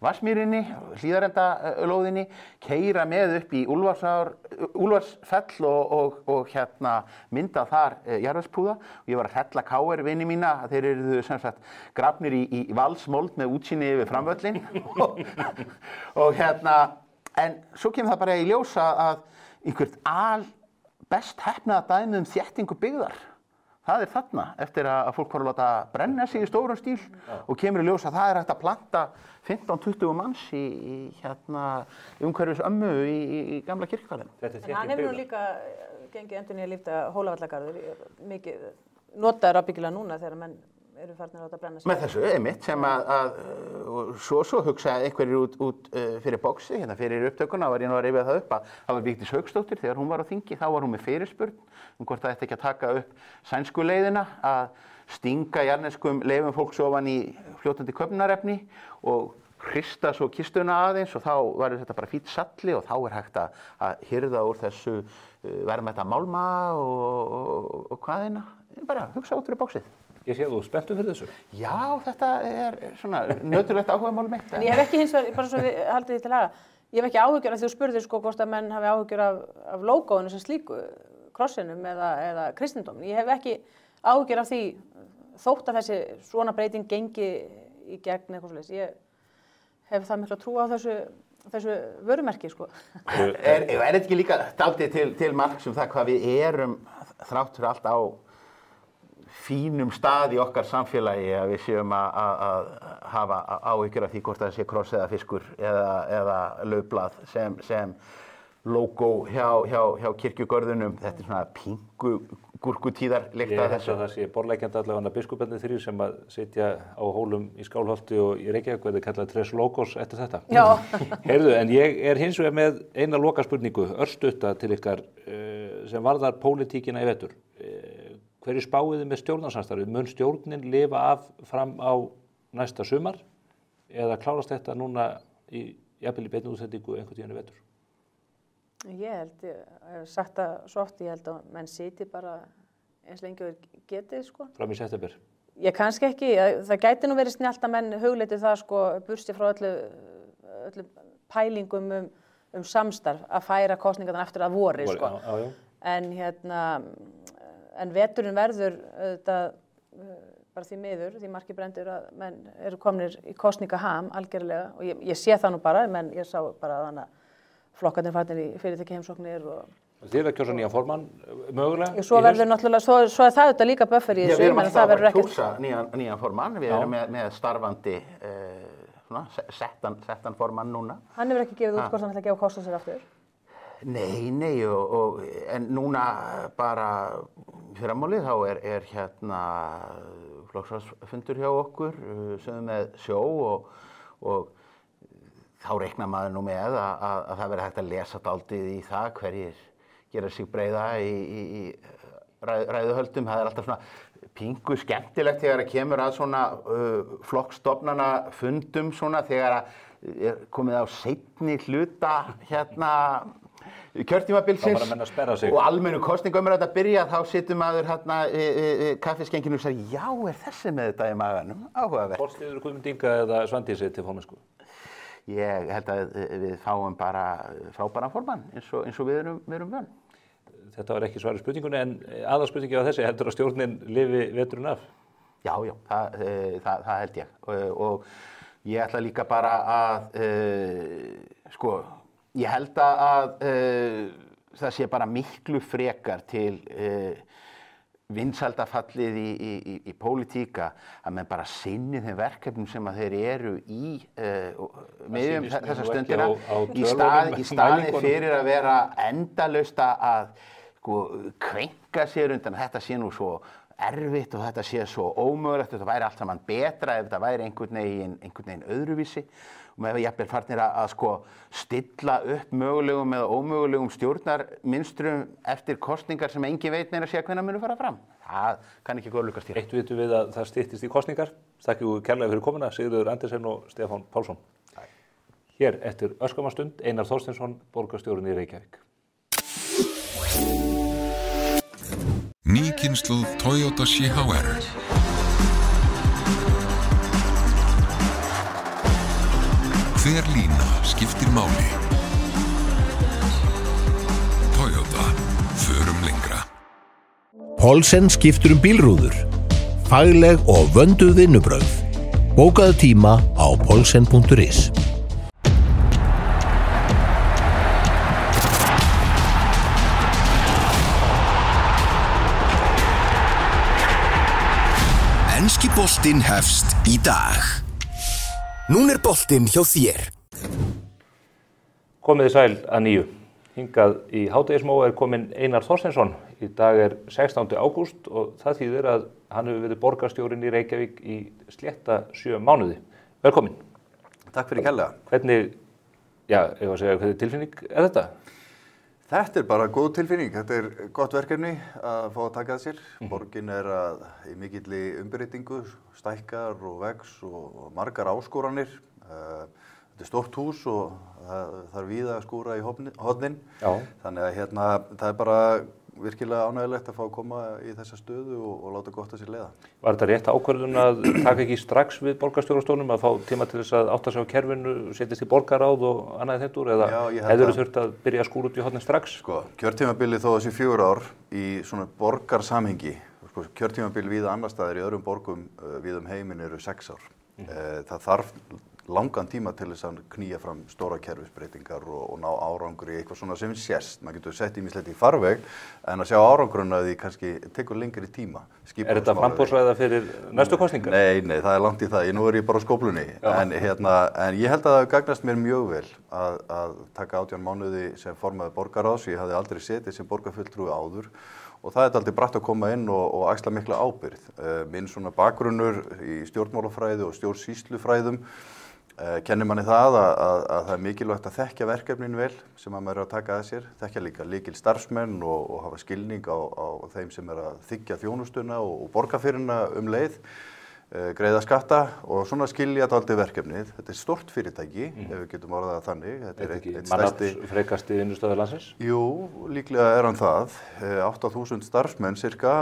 Vatnsmýrinni, Hlíðarendalóðinni, keyra með upp í Úlfarsfell og mynda þar jarðvegspúða. Ég var að hrella KR-vini mína, þeir eru sem sagt grafnir í valsmold með útsýni yfir framvöllin og en svo kemur það bara í ljós að einhvert best heppnaða dæmi þéttingu byggðar. Það er þarna eftir að fólk var að láta brenna sig í stórum stíl og kemur í ljós að það er hægt að planta 15-20 manns í umhverfis ömmu í gamla kirkjugarðinum. En hann hefur nú líka gengið endurnýja lífdaga Hólavallagarður, mikið notaður ábyggilega núna þegar menn eru farnir að láta brenna sig. Með þessu einmitt sem svo hugsaði einhverjir út fyrir boxi, fyrir upptökuna var ég nú að rifja það upp að það var Vigdís Hauksdóttir þegar hún var á þingi, þá var hún með fyrirspurn hvort það ætti ekki að taka upp sænsku leiðina að stinga jarðneskum leifum fólks ofan í fljótandi köfnunarefni og hrista svo kistuna aðeins og þá var þetta bara fínn salli og þá er hægt að hirða úr þessu verðmæta málma og hvaðina, bara hugsa út fyrir boxið. Ég sé að þú er spenntur fyrir þessu. Já, þetta er svona nöturlegt áhugamál mitt. En ég hef ekki hins vegar, bara svo við haldið því til haga, ég hef ekki áhyggjur að þú spurðir hvort að menn hafi áhyggjur af lógóinu sem slíku, krossinum eða kristindóminn. Ég hef ekki áhyggjur af því þótt að þessi svona breyting gengi í gegn eitthvað svoleiðis. Ég hef það mikla trú á þessu vörumerki, sko. Er þetta ekki líka dálítið til marks það hvað við erum þrátt fyrir allt á fínum stað í okkar samfélagi að við séum að hafa áhyggjur af því hvort það sé kross eða fiskur eða laufblað sem logo hjá kirkjugörðunum. Þetta er svona pingu gúrkutíðar lykt af þessu. Ég held að það sé borðleggjandi allavega biskuparnir þrír sem að sitja á Hólum í Skálholti og í Reykjavík verði kallað tres logos eftir þetta. Já. Heyrðu, en ég er hins vegar með eina lokaspurningu, örstutta til ykkar sem varðar pólitíkina í vetur. Hverju spáið þið með stjórnarsamstarfið? Mun stjórnin lifa af fram á næsta sumar eða klárast þetta núna jafnvel í beinni útsendingu einhvern tíðan í vetur? Ég hef sagt það svo oft, ég held að menn siti bara eins lengi og getið, sko. Fram í september? Ég kannski ekki, það gæti nú verið snjallt að menn hugleiti það, sko, bursti frá öllu pælingum samstarf að færa kosningarnar eftir að vori, sko. Já. En veturinn verður bara því miður, því markið brendur að menn eru komnir í kosningaham algjörlega og ég sé það nú bara, menn ég sá bara þannig að flokkarnir farnir í fyrirtækjaheimsóknir og... Þið eru að kjósa nýjan formann mögulega? Svo verður náttúrulega, svo er það auðvitað líka buffer í þessu, menn það verður ekkert... Já, við erum alltaf að kjósa nýjan formann, við erum með starfandi settan formann núna. Hann hefur ekki gefið út hvort hann ætla að gefa kost á sér aftur? Nei, en núna bara fyrramálið þá er flokksráðsfundur hjá okkur sem með sjó og þá reiknar maður nú með að það verði hægt að lesa dálítið í það hverjir gera sig breiða í ræðuhöldum. Það er alltaf svona pingu skemmtilegt þegar það kemur að svona flokkstofnana fundum svona þegar er komið á seinni hluta kjörtímabilsins og almennu kosningaumræða að byrja, þá situr maður kaffiskenkinu og segir, já, er þessi með þetta í maganum? Áhugavert. Borstiður Guðmund Inga eða Svandísi til formennsku? ég held að við fáum bara frábæran formann eins og við erum vön. Þetta var ekki svarið spurningunni, en aðalspurningi var þessi, heldur að stjórnin lifi veturinn af? Já, það held ég. Og ég ætla líka bara að, ég held að það sé bara miklu frekar til vinsældafallið í pólitíka að menn bara sinni þeim verkefnum sem að þeir eru í miðjum þessa stundina í staði fyrir að vera endalaust að kveinka sér undan að þetta sé nú svo erfitt og þetta sé svo ómögulegt, þetta væri allt saman betra ef þetta væri einhvern veginn öðruvísi og með jafnvel farnir að stilla upp mögulegum eða ómögulegum stjórnarmynstrum eftir kosningar sem engin veit meira að segja hvenær munu fara fram. Það kann ekki góðlukast hér. Eitt vitum við að það styttist í kosningar. Þakka ykkur kærlega fyrir komuna, Sigurður Andersen og Stefán Pálsson. Hér eftir örskamma stund, Einar Þorsteinsson, borgarstjórinn í Reykjavík. Ný kynslóð Toyota CHR. Hver lína skiptir máli. Toyota, förum lengra. Paulsen skiptur bílrúður. Fagleg og vönduð vinnubrögð. Bókaðu tíma á paulsen.is. Enski boltinn hefst í dag. Nún boltinn hjá þér. Komiði sæl að nýju. Hingað í hádegismóa kominn Einar Þorsteinsson. Í dag 16. ágúst og það þýðir að hann hefur verið borgarstjórinn í Reykjavík í slétta 7 mánuði. Velkomin. Takk fyrir kærlega. Hvernig tilfinning þetta? Þetta bara góð tilfinning. Þetta gott verkefni að fá að taka að sér. Borgin í mikilli umbreytingu, stækkar og vex og margar áskoranir. Þetta stórt hús og það víða að skúra í hornin. Þannig að það bara virkilega ánægilegt að fá að koma í þessa stöðu og láta gott að sér leiða. Var þetta rétt ákvörðun að taka ekki strax við borgarstjórastólnum að fá tíma til þess að átta sig á kerfinu, setjast í borgarráð og annað þetta úr, eða hefðirðu þurft að byrja að skúra út í hornin strax? Kjörtímabilið þó þessi 4 ár í svona borgarsamhengi, kjörtímabil víða annar staðar í öðrum borgum víða heiminn eru 6 ár. Það þarf langan tíma til þess að knýja fram stóra kerfisbreytingar og ná árangri í eitthvað svona sem sést. Maður getur sett ýmislegt í farveg en að sjá árangurinn að því kannski tekur lengri tíma. Þetta framboðsræða fyrir næstu kosningar? Nei, það langt í það. Nú ég bara á skóflunni. En ég held að það gagnast mér mjög vel að taka 18 mánuði sem formaður borgarráðs. Ég hafði aldrei setið sem borgarfulltrúi áður. Og það aldrei bratt að koma inn og axla mikla ábyrgð. Minn svona bakgrunnur í stjórnmálafræði og stjórnsýslufræðum kennir manni það að það mikilvægt að þekkja verkefnin vel sem að maður að taka að sér, þekkja líka lykil starfsmenn og hafa skilning á þeim sem að þiggja þjónustuna og borga fyrir hana leið, greiða skatta og svona skilja dálítið verkefnið. Þetta stórt fyrirtæki, ef við getum orðað það þannig. Þetta ekki mannaflsfrekasti vinnustöður landsins? Jú, líklega hann það. 8.000 starfsmenn cirka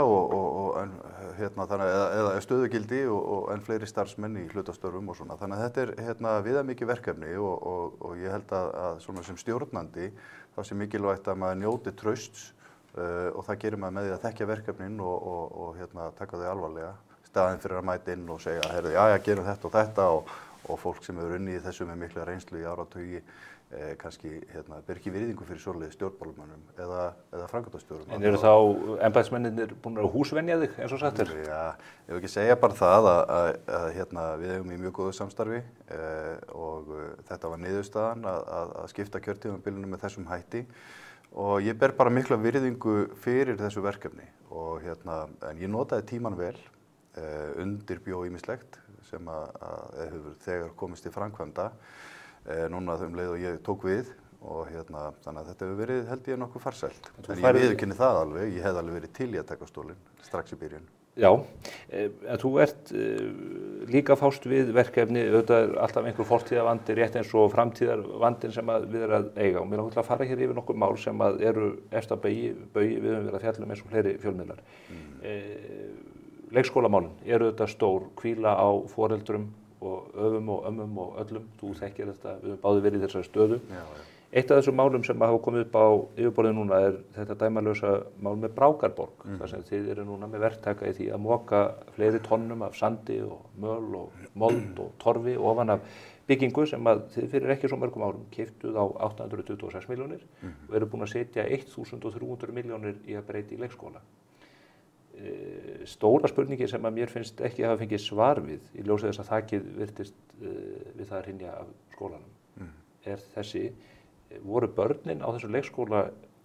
eða stöðugildi og enn fleiri starfsmenn í hlutastörfum og svona. Þannig að þetta viðamikið verkefni og ég held að svona sem stjórnandi þá sé mikilvægt að maður njóti trausts og það gerir maður með því að þekkja verkefnin og taka þau alvarlega. Staðinn fyrir að mæta inn og segja gerum þetta og þetta og fólk sem hefur unnið í þessu með mikla reynslu í áratugi kannski ber ekki virðingu fyrir svoleiðis stjórnmálamönnum eða framkvæmdastjórum. En eru þá embættismennirnir búin að húsvenja þig eins og sagt er? Já, ég vil ekki segja bara það að við eigum í mjög góðu samstarfi og þetta var niðurstaðan að skipta kjörtímabilinu með þessum hætti og ég ber bara mikla virðingu fyrir þessu verkefni og en ég notaði tíman vel. Undirbjó ýmislegt sem hefur þegar komist til framkvæmda núna leið og ég tók við og þannig að þetta hefur verið held ég nokkuð farsælt. En ég viðurkenni það alveg, ég hef alveg verið til í að taka stólinn strax í byrjun. Já, en þú ert líka fást við verkefni, auðvitað alltaf einhver fortíðarvandi rétt eins og framtíðarvandinn sem við erum að eiga og mér langar til að fara hér yfir nokkur mál sem eru efst að baugi, við höfum verið að fjalla eins og fleiri fjölmiðlar. Leikskólamálin eru þetta stór, hvíla á foreldrum og öfum og ömmum og öllum, þú þekkir þetta, við höfum báðir verið í þessari stöðu. Eitt af þessum málum sem hafa komið upp á yfirborðið núna þetta dæmalösa mál með Brákarborg, þar sem þið eru núna með verktaka í því að moka fleiri tonnum af sandi og möl og mold og torfi ofan af byggingu sem að þið fyrir ekki svo mörgum árum keyptuð á 826 milljónir og eru búin að setja 1300 milljónir í að breyta í leikskóla. Stóra spurningi sem að mér finnst ekki hafa fengið svar við í ljósi þess að þakið virtist við það að hrynja af skólanum er þessi, voru börnin á þessum leikskóla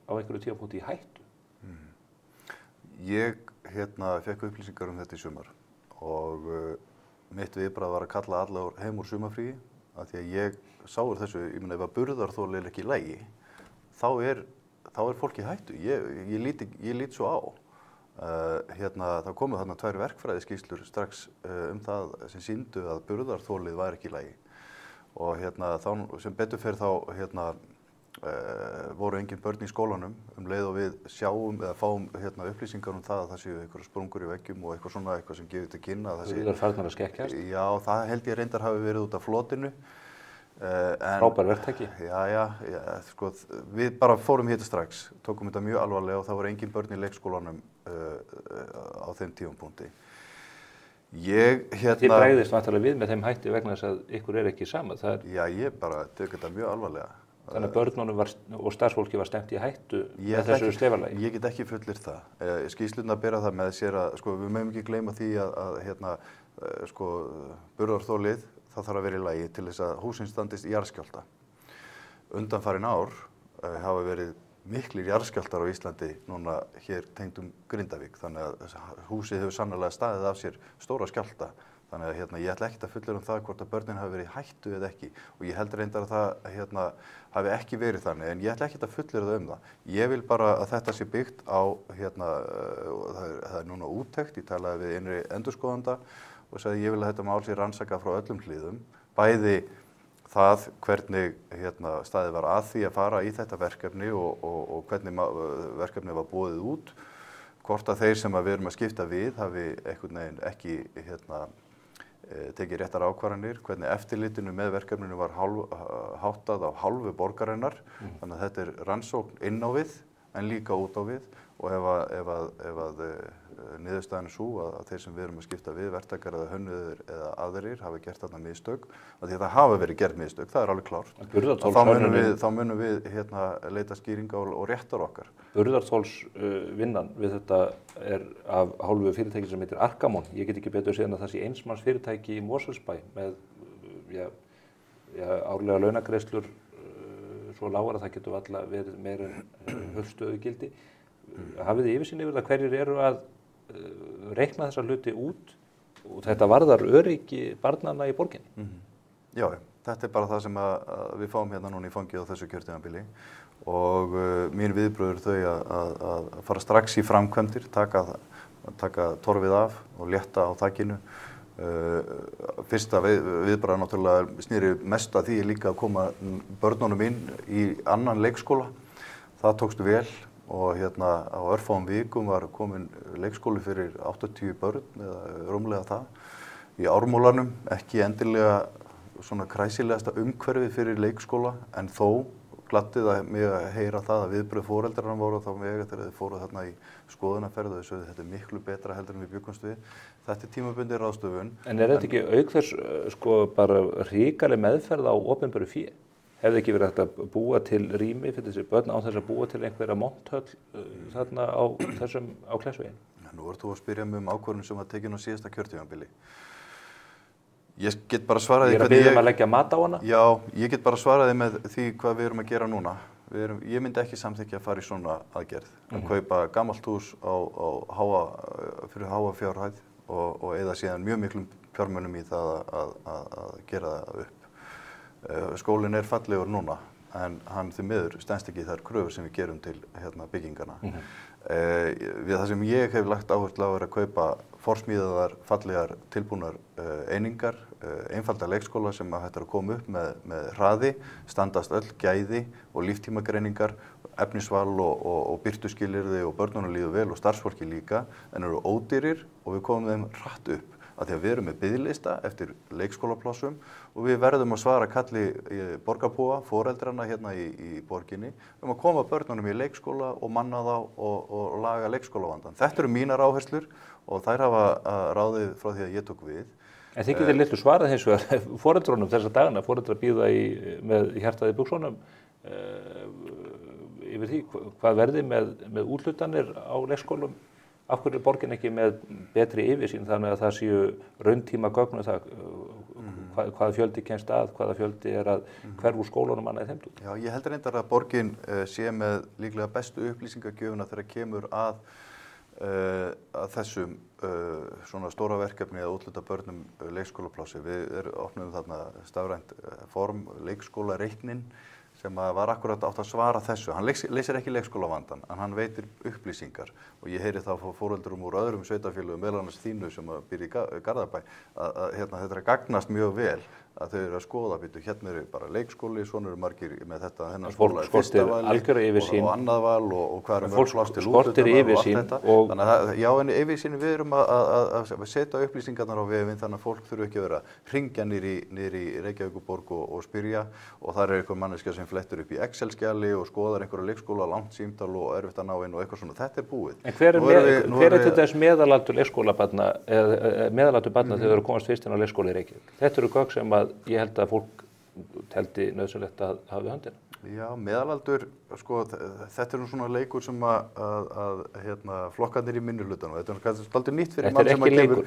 á einhverju tímapunkti í hættu? Ég fekk upplýsingar um þetta í sumar og mitt viðbragð var að kalla alla heim úr sumarfríi af því að ég sá úr þessu, ég meina ef að burðarþol er ekki í lagi þá er fólk í hættu, ég lít svo á. Það komu þarna 2 verkfræðiskýrslur strax það sem sýndu að burðarþolið var ekki í lagi og þá sem betur fer þá voru engin börn í skólanum leið og við sjáum eða fáum upplýsingar það að það séu einhverjar sprungur í veggjum og eitthvað sem gefur til kynna að það sé. Það er farnar að skekkjast? Já, það held ég reyndar hafi verið út af flotinu. Frábær verktaki? Já, sko, við bara fórum þetta strax, tókum þetta mjög alvarlega og það voru engin börn í leikskólanum á þeim tímapunkti. Þið bregðist vantarlega við með þeim hætti vegna þess að ykkur er ekki sama. Já, ég bara tek þetta mjög alvarlega. Þannig að börnunum og starfsfólki var stefnt í hættu með þessu slefarlagi? Ég get ekki fullyrt það. Skýrslurnar bera það með sér að, sko, við megum ekki gleyma því að burðarþolið, það þarf að vera í lagi til þess að húsin standist í jarðskjálfta. Undanfarin ár hafa verið miklir jarðskjálftar á Íslandi núna hér tengdum Grindavík, þannig að húsið hefur sannarlega staðið af sér stóra skjálfta. Þannig að ég ætla ekkert að fullyrða það hvort að börnin hafi verið í hættu eða ekki og ég held reyndar að það hafi ekki verið þannig en ég ætla ekkert að fullyrða það. Ég vil bara að þetta sé byggt á, það er núna úttekt, ég talaði við innri endurskoðanda og sagði ég vil að þetta mál sé rannsakað frá öllum hliðum, bæði það hvernig staðið var að því að fara í þetta verkefni og hvernig verkefni var boðið út, hvort að þeir sem við erum að skipta við hafi einhvern veginn ekki tekið réttar ákvarðanir, hvernig eftirlitinu með verkefninu var háttað á hálfu borgarinnar, þannig að þetta er rannsókn inn á við en líka út á við og ef að niðurstaðan er sú að þeir sem við erum að skipta við, verktakar eða hönnuðir eða aðrir hafi gert þarna mistök, af því að það hafa verið gerð mistök, það er alveg klárt. Þá munum við leita skýringa og réttar okkar. Burðarþolsvinnan við þetta er af hálfu fyrirtæki sem heitir Arkamon. Ég get ekki betur síðan að það sé einsmanns fyrirtæki í Mosfellsbæ með árlega launagreiðslur svo lágar að það getur varla verið meira en höfstöðugildi. Hafið þið yfirsýn yfir það hverjir eru að reikna þessa hluti út og þetta varðar öryggi barnanna í borginni? Já, þetta er bara það sem við fáum hérna núna í fangið á þessu kjörtímabili og mín viðbrögð þau að fara strax í framkvæmdir, taka torfið af og létta á þakinu. Fyrsta viðbragð náttúrulega snýri mest að því líka að koma börnunum inn í annan leikskóla. Það tókst vel og á örfáum vikum var komin leikskóli fyrir 80 börn eða rúmlega það í Ármúlanum, ekki endilega svona kræsilegasta umhverfi fyrir leikskóla en þó gladdi það mig að heyra það að viðbrögð foreldrarna voru þá með þegar þið fóru þarna í skoðunarferð og þau sögðu þetta er miklu betra heldur en við bjuggumst við. Þetta er tímabundin ráðstöfun. En er þetta ekki auk þess bara hrikaleg meðferð á opinberu fé? Hefði ekki verið hægt að búa til rými fyrir þessi börn á þess að búa til einhverja monthöll þarna á Klessveginn? Nú ert þú að spyrja mig ákvörðun sem var tekin á síðasta kjörtímabili. Ég get bara svaraði Ég er að biðja að leggja mat á hana? Já, ég get bara svaraði með því hvað við erum að gera núna. Ég myndi ekki samþykkja að fara í svona aðgerð. Að kaupa gamalt hús fyrir háa fjárhæð og eyða síðan mjög miklum fjármunum í það að gera það upp. Skólinn er fallegur núna, en hann því miður stenst ekki þær kröfur sem við gerum til byggingana. Við það sem ég hef lagt áherslu á er að kaupa forsmíðaðar, fallegar, tilbúnar einingar, einfalda leikskóla sem hægt að koma upp með hraði, standast öll gæði og líftímagreiningar, efnisval og birtuskilyrði og börnunum líður vel og starfsfólki líka, en eru ódýrir og við komum þeim hratt upp. af því að við erum með biðlista eftir leikskólaplássum og við verðum að svara kalli borgarbúa, foreldrana hérna í borginni að koma börnunum í leikskóla og manna þá og laga leikskólavandan. Þetta eru mínar áherslur og þær hafa ráðið frá því að ég tók við. En þið getur litlu svarað hins vegar foreldrunum þessa dagana, foreldrar bíða með hjartað í buxunum yfir því hvað verði með úthlutanir á leikskólum. Af hverju er borgin ekki með betri yfirsýn þannig að það séu rauntíma gögn um það hvaða fjöldi kemst að, hvaða fjöldi að hverf úr skólunum annað í þeim dúr? Já, ég heldur reyndar að borgin sé með líklega bestu upplýsingagjöfuna þegar kemur að þessum svona stóra verkefni að úthluta börnum leikskólaplássi. Við opnum þarna stafrænt form leikskólareiknin sem var akkurat átt að svara þessu. Hann leysir ekki leikskólavandan, en hann veitir upplýsingar og ég heyri það frá foreldrum úr öðrum sveitafélögum, meðal annars þínu sem býr í Garðabæ, að þetta er að gagnast mjög vel að þau eru að skoða býtu, hérna eru bara leikskóli, svona eru margir með þetta, þennan skóla er fyrsta vali og annað val og hvað eru mörg pláss til úthlutunar og allt þetta. Þannig að já, en yfirsýn við erum að setja upplýsingarnar á vefinn þannig að fólk þurfi ekki að vera að hringja niður í Reykjavíkurborg og spyrja og þar er einhver manneskja sem flettur upp í Excel-skjali og skoðar einhverja leikskóla, langt símtal og erfitt að ná inn og eitthvað svona. Þetta er búið. En hver er til þess meðalaldur leikskólabarna eða meðalaldur barna þegar þau eru komast fyrst inn á leikskóla í Reykjavík? Þetta eru gögn sem að ég held að fólk teldi nauðsynlegt að hafa við höndina. Já, meðalaldur, sko, þetta er nú svona leikur sem að flokkarnir í minnihlutanum. Þetta er kannski aldrei nýtt fyrir mann sem að kemur.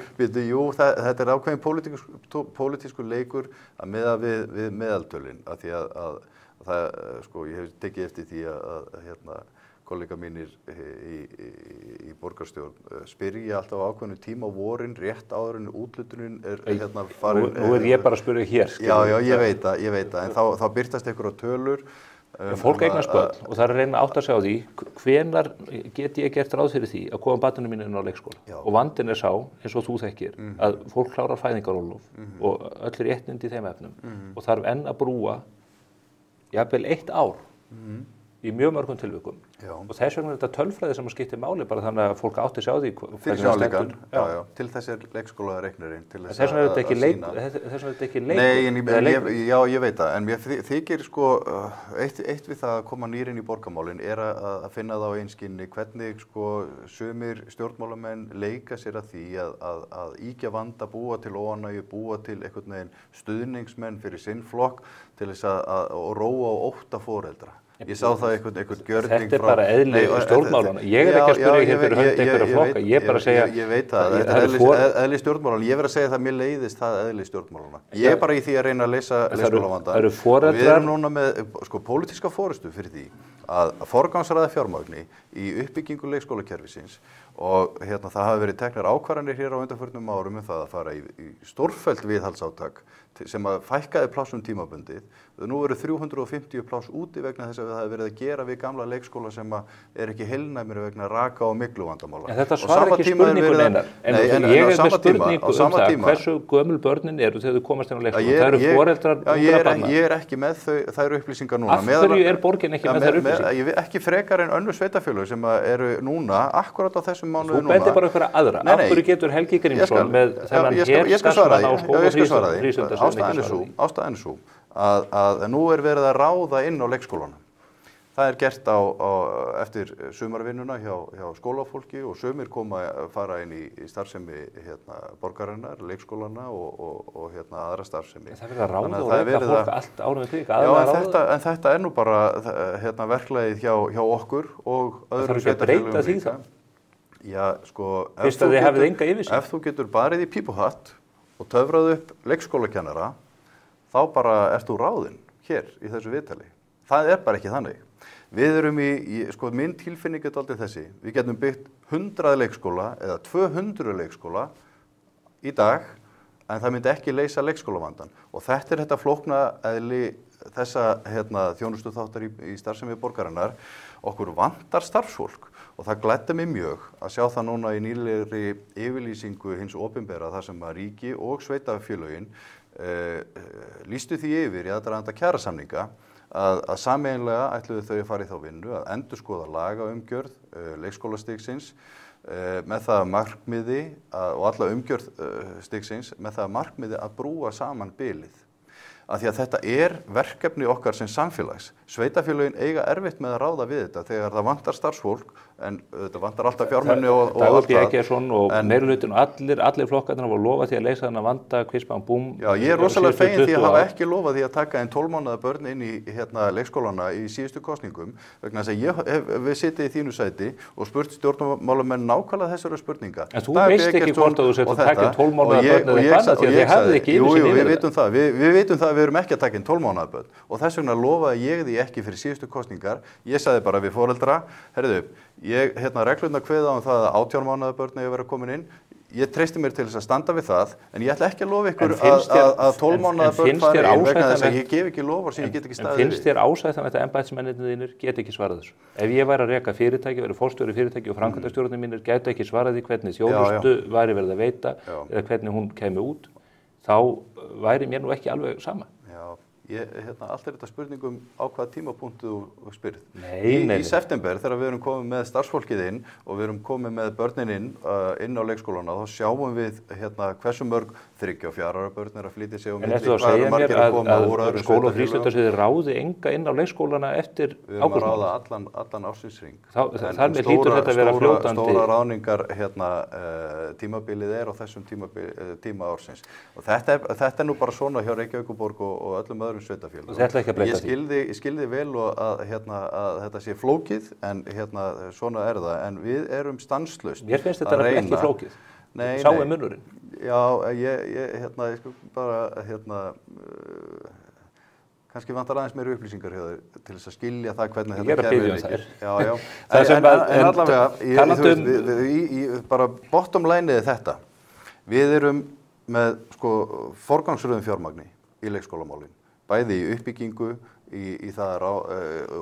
Jú, þetta er ákveðin pólitískur leikur að miða við meðaltölin. Af því að það, sko, ég hef tekið eftir því að kollega mínir í borgarstjórn spyrja alltaf á ákveðnu tíma á vorin, rétt áður en úthlutunin farin. Nú er ég bara að spyrja hér. Já, ég veit það, en þá birtast einhverjar tölur. Fólk eignast börn og það er að reyna að átta sig á því hvenær get ég gert ráð fyrir því að koma barninu mínu inn á leikskóla. Og vandinn er sá, eins og þú þekkir, að fólk klárar fæðingarorlof og öll réttindi í þeim efnum og þarf enn að brúa jafnvel 1 ár í mjög mörgum tilvikum. Og þess vegna er þetta tölfræði sem skiptir máli bara þannig að fólk átti sig á því fyrir sjáleikann. Til þess er leikskólareiknirinn til þess að sýna. Þess vegna er þetta ekki leikur. Nei, ég veit það, en mér þykir sko eitt við það að koma nýr inn í borgarmálin er að finna það á einskinni hvernig sko sumir stjórnmálamenn leika sér að því að ýkja vanda, búa til óánægju, búa til einhvern veginn stuðningsmenn fyrir sinn flokk til þess að róa og ótta foreldra. Ég sá það einhvern gjörning frá... Þetta er bara eðli stjórnmálana. Ég er ekki að spyrja hér fyrir hönd einhverja flokka. Ég er bara að segja... Ég veit það, þetta er eðli stjórnmálana. Ég verð að segja það að mér leiðist það eðli stjórnmálana. Ég er bara í því að reyna að leysa leikskólavandann. Við erum núna með sko pólitíska forystu fyrir því að forgangsraða fjármagni í uppbyggingu leikskólakerfisins og það hafi verið teknar ákvarðanir hér á undanförnum árum það að fara í stórfellt viðhaldsátak sem að fækkaði plássum tímabundið. Nú eru 350 pláss úti vegna þess að það hefur verið að gera við gamla leikskóla sem er ekki heilnæmir vegna raka og mygluvandamála. En þetta svarar ekki spurningun einar. En ég er með spurningu það hversu gömul börnin eru þegar þau komast inn á leikskóla. Það eru foreldrar ungra barna. Ég er ekki með þær upplýsingar núna. Af hverju er borgin ekki með þær upplýsingar? Ekki frekar en önnur sveitafélög sem eru núna, akkurat á þessum mánuði núna. Þú bendir bara einhverja aðra. Af hverju getur Helgi Grímsson með þennan herstarfsmann á skóla Ástæðan er sú að nú er verið að ráða inn á leikskólana. Það er gert eftir sumarvinnuna hjá skólafólki og sumir fara inn í starfsemi borgarinnar, leikskólana og aðra starfsemi. Það verið að ráða og reyka fólk allt árið við kvík. Já, en þetta er nú bara verklagið hjá okkur og öðrum sveitafélögum. Það þarf ekki að breyta því það? Já, sko, fyrst að þið hafið enga yfirsýn. Ef þú getur barið í pípuhatt og töfrað upp leikskólakennara, þá bara ert þú ráðinn hér í þessu viðtali. Það er bara ekki þannig. Við erum sko minn tilfinning er dálítið þessi. Við getum byggt 100 leikskóla eða 200 leikskóla í dag, en það myndi ekki leysa leikskólavandann. Og þetta er þetta flókna eðli þessa þjónustu þáttar í starfsemi borgarinnar. Okkur vantar starfsfólk og það gleddi mig mjög að sjá það núna í nýlegri yfirlýsingu hins opinbera þar sem að ríki og sveitafélögin lýstu því yfir í aðdraganda kjarasamninga að sameiginlega ætluðu þau að fara í þá vinnu að endurskoða lagaumgjörð leikskólastigsins með það markmiði og alla umgjörð stigsins með það markmiði að brúa saman bilið. Af því að þetta verkefni okkar sem samfélags. Sveitafélögin eiga erfitt með að ráða við þetta þegar það vantar starfsfólk, en þetta vantar alltaf fjármuni og allt það. Dagur B. Eggertsson og meirihlutinn og allir flokkarnir voru lofað því að leysa þennan vanda, kvispan, búm. Já, ég rosalega feginn því að hafa ekki lofað því að taka inn 12 mánaða börn inn í leikskólana í síðustu kosningum, vegna þess að við sitið í þínu sæti og spurt stjórnmálamenn nákvæmlega þessara spurninga. En þú veist ekki hvort að þú sett að taka 12 mánaða börn eða hvað, því að þið hafið ekki yfirsýn yfir þetta. Við vitum það, við erum ekki að taka inn 12 mánaða börn og þess vegna lofaði ég því ekki fyrir síðustu kosningar. Ég sagði bara við foreldra, herriðu, reglurnar kveða það að 18 mánaða börn eigi að vera komin inn. Ég treysti mér til þess að standa við það, en ég ætla ekki að lofa ykkur að 12 mánaða börn fari inn vegna þess að ég gef ekki lofar sem ég get ekki staðið við. En finnst þér ásættanlegt að embættismennirnir þínir get ekki svarað þessu? Ef ég væri að reka fyrirtæki, verið forstjóri fyrirtæki og framkvæmdastjórarnir mínir gætu ekki svarað því hvernig þjónustu væri verið að veita eða hvernig hún kæmi út, þá væri mér nú ekki alveg sama. Allt þetta spurningum á hvaða tímapunktu þú spyrð. Í september þegar við erum komið með starfsfólkið inn og við erum komið með börnin inn á leikskólana, þá sjáum við hversu mörg 3 og 4 ára börn að flytja sig á milli. En ertu að segja mér að skóla- og frístundasviðið ráði enga inn á leikskólana eftir ágústmánuð? Við erum að ráða allan ársins hring. Þar með hlýtur þetta að vera fljótandi. Stóra ráðningar tímabilið á þessum tíma ársins. Og þetta nú bara svona hjá Reykjavíkurborg og öllum öðrum sveitafélögum. Þetta ekki að breyta því. Ég skildi vel að þetta sé flókið, en svona það, en við erum stanslaust. Mér finnst þetta ekki flókið. Sá munurinn. Já, ég sko bara, kannski vantar aðeins meiri upplýsingar hjá þér til þess að skilja það hvernig þetta kerfi virkar. Já. En allavega, bara bottom line þetta. Við erum með forgangsröðum fjármagni í leikskólamálin. Bæði í uppbyggingu, í það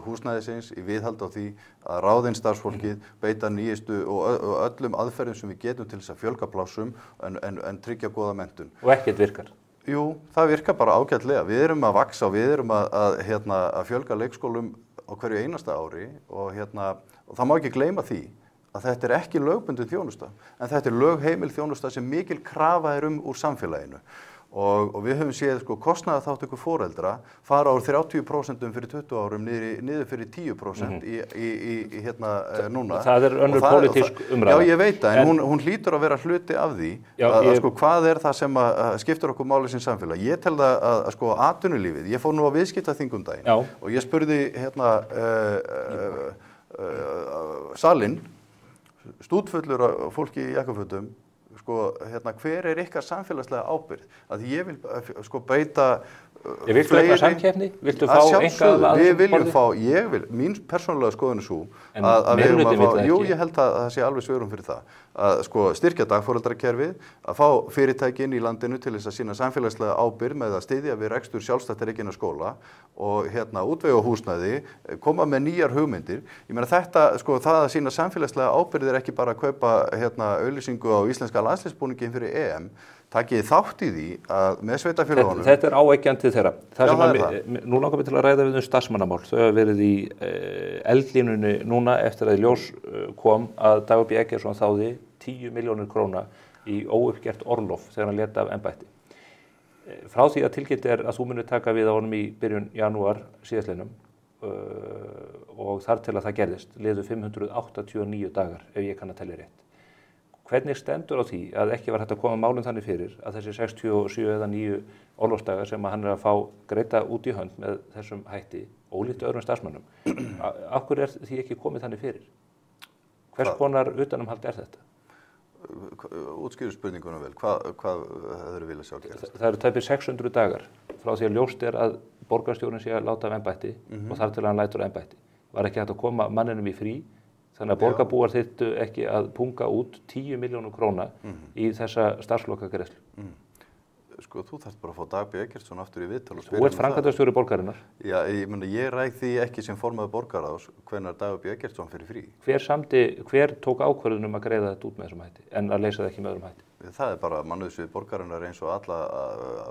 húsnæðisins, í viðhald á því að ráðinn starfsfólkið, beita nýjustu og öllum aðferðum sem við getum til þess að fjölga plássum en tryggja góða menntun. Og ekkert virkar? Jú, það virkar bara ágætlega. Við erum að vaxa og við erum að fjölga leikskólum á hverju einasta ári og það má ekki gleyma því að þetta ekki lögbundin þjónusta, en þetta lögheimil þjónusta sem mikil krafa úr samfélaginu. Og við höfum séð kostnaðarþátttöku foreldra fara úr 30% fyrir 20 árum niður fyrir 10% núna. Það önnur pólitísk umræða. Já, ég veit það, en hún hlýtur að vera hluti af því hvað það sem skiptir okkur máli sem samfélag. Ég tel það að atvinnulífið, ég fór nú á viðskiptaþing daginn og ég spurði salinn, stútfullur af fólki í jakkafötum, hver ykkar samfélagslega ábyrgð? Að ég vil beita Viltu eitthvað samkeppni? Viltu fá eitthvað að við viljum fá, mín persónulega skoðun svo að við höfum að fá, jú, ég held að það sé alveg svigrúm fyrir það, að styrkja dagforeldrakerfið, að fá fyrirtæki inn í landinu til þess að sýna samfélagslega ábyrgð með að styðja við rekstur sjálfstætt rekinna skóla og útvega húsnæði, koma með nýjar hugmyndir. Ég meina þetta, það að sýna samfélagslega ábyrgð ekki bara að kaupa auglýsingu á íslenska landsliðsbúningin fyrir EM, takið þátt í því að með sveitafélögunum. Þetta áeggandi þeirra. Nú langar við til að ræða við starfsmannamál. Þau hafa verið í eldlínunni núna eftir að ljós kom að Dagur B. Eggertsson þáði 10 milljónir króna í óuppgert orlof þegar hann lét af embætti. Frá því að tilkynnt að þú munir taka við á honum í byrjun janúar síðastliðnum og þar til að það gerðist liðu 589 dagar ef ég kann að telja rétt. Hvernig stendur á því að ekki var hægt að koma málum þannig fyrir að þessi 67 eða 9 orlofsdagar sem hann að fá greita út í hönd með þessum hætti, ólíkt öðrum starfsmönnum, af hverju því ekki komið þannig fyrir? Hvers konar utanumhald þetta? Útskýru spurningunum vel, hvað hefur viljað sjá gerast? Það eru tæpir 600 dagar frá því að ljóst að borgarstjórinn sé að láta af embætti og þar til hann lætur af embætti. Var ekki hægt að koma manninum í frí? Þannig að borgarbúar þyrftu ekki að punga út 10 milljónum króna í þessa starfslokagreiðslu. Þú þarft bara að fá Dag B. Eggertsson aftur í viðtal og spyrja Þú ert framkvæmdastjóri borgarinnar. Já, ég ræð því ekki sem formaður borgarráðs hvenær Dagur B. Eggertsson fyrir frí. Hver tók ákvörðun að greiða þetta út með þessum hætti en að leysa það ekki með öðrum hætti? Það bara mannauðssvið borgarinnar eins og alla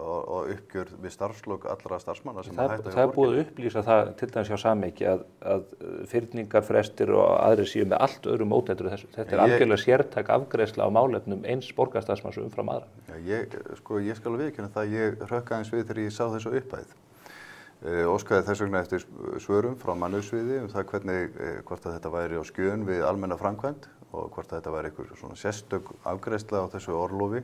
og uppgjör við starfslok allra starfsmanna sem hætta Það búið að upplýsa það til dæmis hjá Samhengi að fyrningarfrestir og aðrir séu með allt öðru mótættur þessu. Þetta algjörlega sértæk afgreiðsla á málefnum eins borgarstarfsmanns umfram aðra. Já, ég skal viðurkenna það, ég hrökk aðeins við þegar ég sá þessu upphæð. Óskaði þess vegna eftir svörum frá mannauðssviði það hvernig, hvort að þetta væri á skjön við almenna framkvæmd og hvort að þetta væri einhver svona sérstök afgreiðsla á þessu orlofi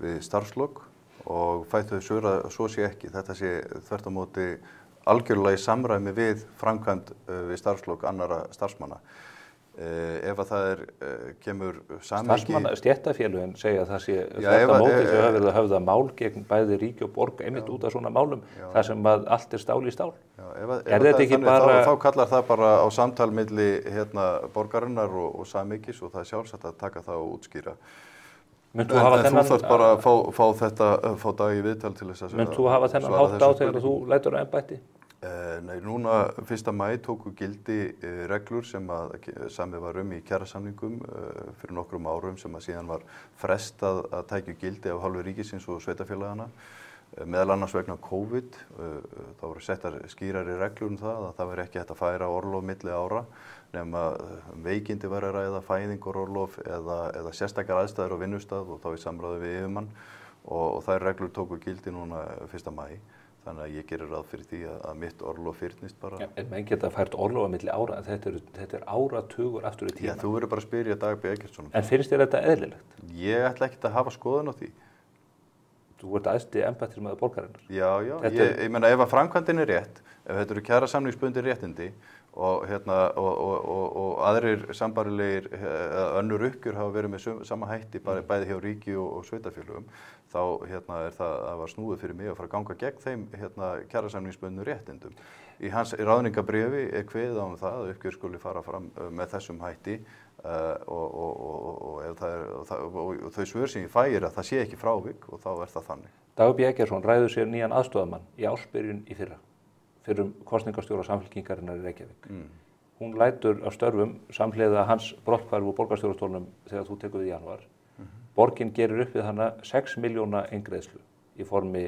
við starfslok og fættu þau svör að svo sé ekki. Þetta sé þvert á móti algjörlega í samræmi við framkvæmd við starfslok annarra starfsmanna. Ef að það kemur Samhengi... Starfsmanna stéttarfélögin segja að það sé þetta móti þau hafa verið að höfða mál gegn bæði ríki og borg einmitt út af svona málum þar sem að allt stál í stál. Þetta ekki bara... Þá kallar það bara á samtal milli borgarinnar og Samhengis og það er sjálfsagt að taka það og útskýra. En þú þarf bara að fá dag í viðtal til þess að... Munt þú hafa þennan hátt á þegar þú lætur á embætti? Nei, núna 1. maí tóku gildi reglur sem að samið var í kjarasamningum fyrir nokkrum árum sem að síðan var frestað að tækja gildi af hálfu ríkisins og sveitarfélagana meðal annars vegna COVID. Það voru settar skýrari reglur það að það væri ekki hægt að færa orlof milli ára nema veikindi væri að ræða fæðingarorlof eða sérstakar aðstæður á vinnustað og þá í samráði við yfirmann og þær reglur tóku gildi núna 1. maí. Þannig að ég gerir ráð fyrir því að mitt orlof fyrnist bara. En menn geta fært orlof á milli ára, en þetta er áratugur aftur í tíma. Já, þú verður bara að spyrja Dag B. Eggertsson. En finnst þér þetta eðlilegt? Ég ætla ekkert að hafa skoðun á því. Þú ert æðsti embættismaður borgarinnar. Já, ég meina ef að framkvæmdin er rétt, ef þetta eru kjarasamningsbundin réttindi og aðrir sambærilegir önnur uppgjör hafa verið með sama hætti bæði hjá ríki og sveitarfélögum, þá það var snúið fyrir mig að fara að ganga gegn þeim kjarasamningsbundnu réttindum. Í hans ráðningarbréfi kveðið á það að uppgjör skuli fara fram með þessum hætti og þau svör sem ég fæ að það sé ekki frávik og þá er það þannig. Dag B. Eggertsson ræður sér nýjan aðstoðarmann í ársbyrjun í fyrra fyrir kosningastjóra Samfylkingarinnar í Reykjavík. Hún lætur af störfum samhliða hans brotthvarf úr borgarstjórastólnum þegar þú tekur við í janúar. Borgin gerir upp við hana 6 milljóna eingreiðslu í formi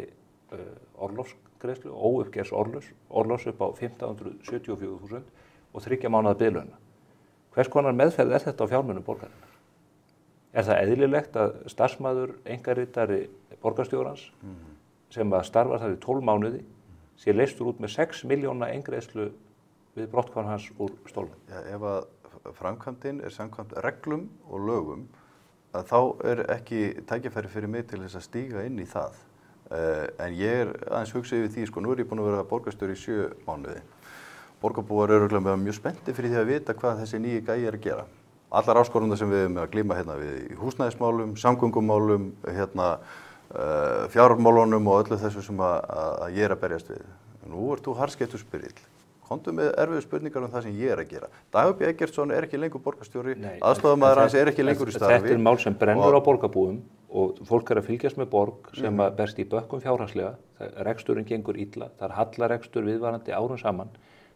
orlofsgreiðslu, óuppgers orlofs upp á 1574.000 og 3 mánaða biðlauna. Hvers konar meðferð er þetta á fjármunum borgarinnar? Er það eðlilegt að starfsmaður einkaritari borgarstjórans sem að starfar þar í 12 mánuði sé leystur út með 6 milljóna eingreiðslu við brotthvarf hans úr stólnum? Ja, ef að framkvæmdin er samkvæmt reglum og lögum, að þá er ekki tækifæri fyrir mig til þess að stíga inn í það. En ég aðeins hugsað yfir því, nú er ég búinn að vera borgarstjóri í 7 mánuði. Borgarbúar eru mjög spenntir fyrir því að vita hvað þessi nýji gæi er að gera. Allar áskorunnar sem við erum að glíma við í húsnæðismálum, samgöngumálum, fjármálunum og öllu þessu sem að ég er að berjast við. Nú ert þú harðskeyttur spyrill. Komdu með erfiðu spurningar það sem ég er að gera. Dag B. Eggertsson er ekki lengur borgarstjóri, aðstoðarmaður hans er ekki lengur í starfi. Þetta er mál sem brennur á borgarbúum og fólk er að fylgjast með borg sem að berst í bökkum fjárhagslega. Reksturinn gengur illa, það er hallarekstur viðvarandi árum saman.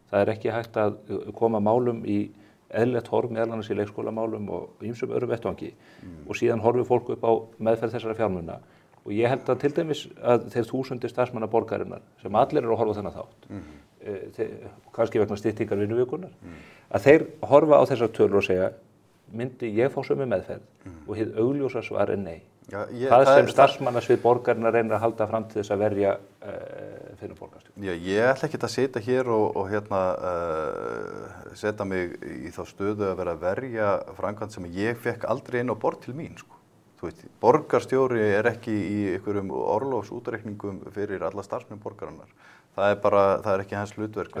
Það er ekki hægt að koma málum í eðlilegt horf meðal annars í leikskólamálum og ýmsum öðrum vettvangi og síðan horfir fólk upp á meðferð þessara fjármuna. Og ég held að til dæmis að þeir þúsundir starfsmanna borgarinnar sem allir eru að horfa á þennan þátt, kannski vegna styttingar vinnuvikunnar, að þeir horfa á þessar tölur og segja, myndi ég fá sömu meðferð og hið augljósa svar er nei. Það sem starfsmannasvið borgarinnar reynir að halda fram til þess að verja fyrir borgarstjórn. Já, ég ætla ekki að sitja hér og setja mig í þá stöðu að vera að verja framkvæmd sem ég fekk aldrei inn á borð til mín, Þú veit, borgarstjóri er ekki í einhverjum orlofsútreikningum fyrir alla starfsmenn borgarinnar. Það er ekki hans hlutverk.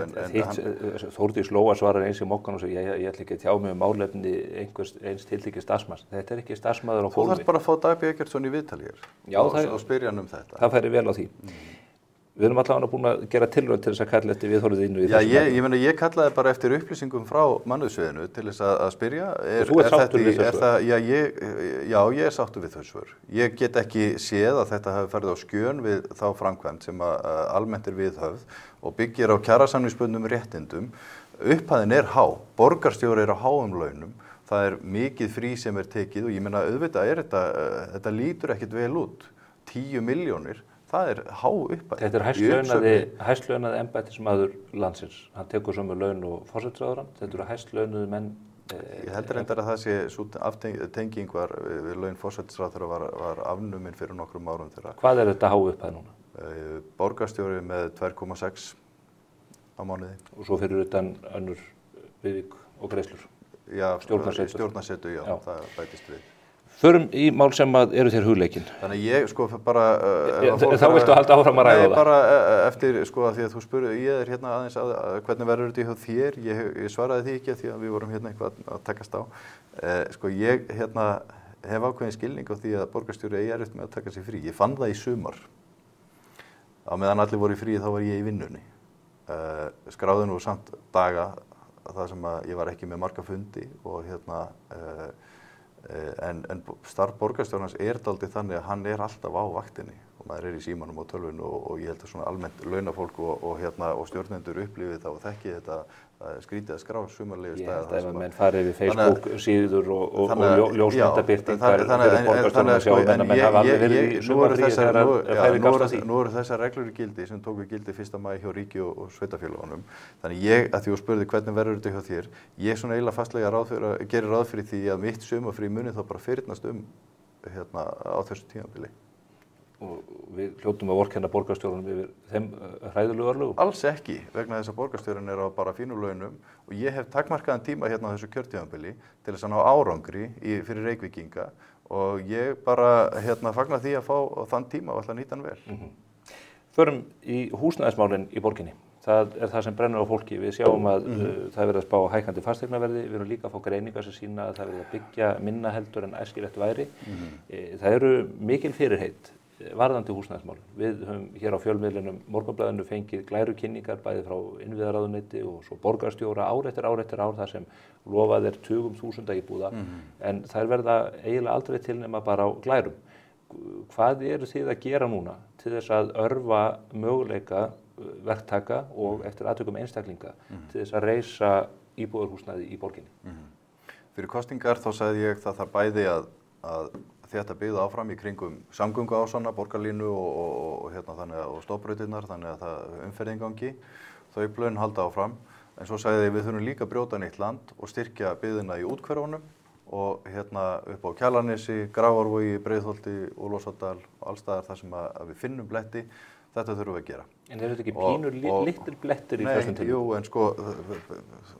Þórdís Lóa svarar eins í mokkan og segir, ég ætla ekki að tjá mig málefni eins tiltekins starfsmanns. Þetta er ekki starfsmaður á gólfi. Þú þarf bara að fá Dag B. Eggertsson í viðtal hér og spyrja hann þetta. Það færi vel á því. Við erum allavega búin að gera tilraun til þess að kalla eftir viðhorfið innu í þessum. Ég kallaði bara eftir upplýsingum frá mannauðssviðinu til þess að spyrja. Þú ert sáttur við þau svör? Já, ég er sáttur við þau svör. Ég get ekki séð að þetta hafi farið á skjön við þá framkvæmd sem almennt er viðhöfð og byggir á kjarasamningsbundnum réttindum. Upphæðin er há, borgarstjóri er á háum launum, það er mikið frí sem er tekið og ég meina auðvitað þetta lítur ekkert vel út. 10 milljónir, það er há upphæð. Þetta er hæstlaunaði embættismaður landsins. Hann tekur sömu laun og forsætisráðherrann. Þetta eru hæstlaunuðu menn. Ég heldur reyndar að það sé sú tenging við laun forsætisráðherra var afnumin fyrir nokkrum árum þeirra. Hvað er þetta há upphæð núna? Borgarstjóri með 2,6 á mánuði. Og svo fyrir utan önnur viðvík og greiðslur. Já, stjórnarsetu, já, það bætist við. Förum í mál sem eru þér hugleikin. Þannig ég sko bara... þá viltu halda áfram að ræða það? Nei, bara eftir sko að því að þú spurði, ég hérna aðeins hvernig verður þetta hjá þér, ég svaraði því ekki því að við vorum hérna eitthvað að takast á. Sko ég hérna hef ákveðin skilning á því að borgarstjóri eigi erfitt með að taka sig frí. Ég fann það í sumar. Á meðan allir voru í fríi þá var ég í vinnunni. Skráði nú samt daga það sem að ég var ekki með marga fundi og hérna en starf borgarstjórans er dálítið þannig að hann er alltaf á vaktinni og maður er í símanum og tölvun og ég held að svona almennt launafólk og stjórnendur upplifið þá og þekki þetta skrítið að skrá sumarlegu stæða. Ég held að ef menn farið við Facebook síður og ljósmyndabirtingar fyrir borgarstjórnum að sjá menn að menn hafa alveg verið í sumarfríi þegar að færi gafst að því. Nú eru þessar reglur í gildi sem tók við gildi 1. maí hjá ríki og sveitafélagunum. Þannig ég, að því þú spurði hvernig verður þetta hjá þér, ég svona eiginlega fastlega gerir ráð fyrir því að mitt sumarfrí muni þá bara fyrnast hérna á þessu tímabili. Og við hljótum að vorkenna borgarstjórunum yfir þeim hræðilegu örlögum? Alls ekki, vegna þess að borgarstjórinn er á bara fínu launum og ég hef takmarkaðan tíma hérna á þessu kjörtímabili til þess að ná árangri fyrir Reykvíkinga og ég bara hérna fagna því að fá þann tíma og ætla að nýta hann vel. Förum í húsnæðismálin í borginni. Það er það sem brennur á fólki. Við sjáum að það er verið að spá hækkandi fasteignaverði. Við erum líka að fá greiningar sem sýna að það er verið að byggja minna heldur en æskilegt væri. Það eru mikil fyrirheit varðandi húsnæðismálin. Við höfum hér á fjölmiðlunum Morgunblaðinu fengið glærukynningar bæði frá innviðaráðuneyti og svo borgarstjóra ár eftir ár þar sem lofað er tugum þúsunda íbúða en þær verða eiginlega aldrei til nema bara á glærum. Hvað eru þið að gera núna til þess að örva möguleika verktaka og eftir atvikum einstaklinga til þess að reisa íbúðarhúsnæði í borginni? Fyrir kosningar þá sagði ég það bæði að þetta byggði áfram í kringum samgönguásana, borgarlínu og hérna þannig og stofnbrautirnar þannig að það umferðin gangi. Þau plön halda áfram. En svo sagði ég við þurfum líka að brjóta nýtt land og styrkja byggðina í úthverfunum og hérna upp á Kjalarnesi, Grafarvogi, Breiðholti, Ólafsárdal og alls staðar þar sem að við finnum bletti. Þetta þurfum við að gera. En er þetta ekki pínur litlir blettir í þessum tilfellum? Jú, en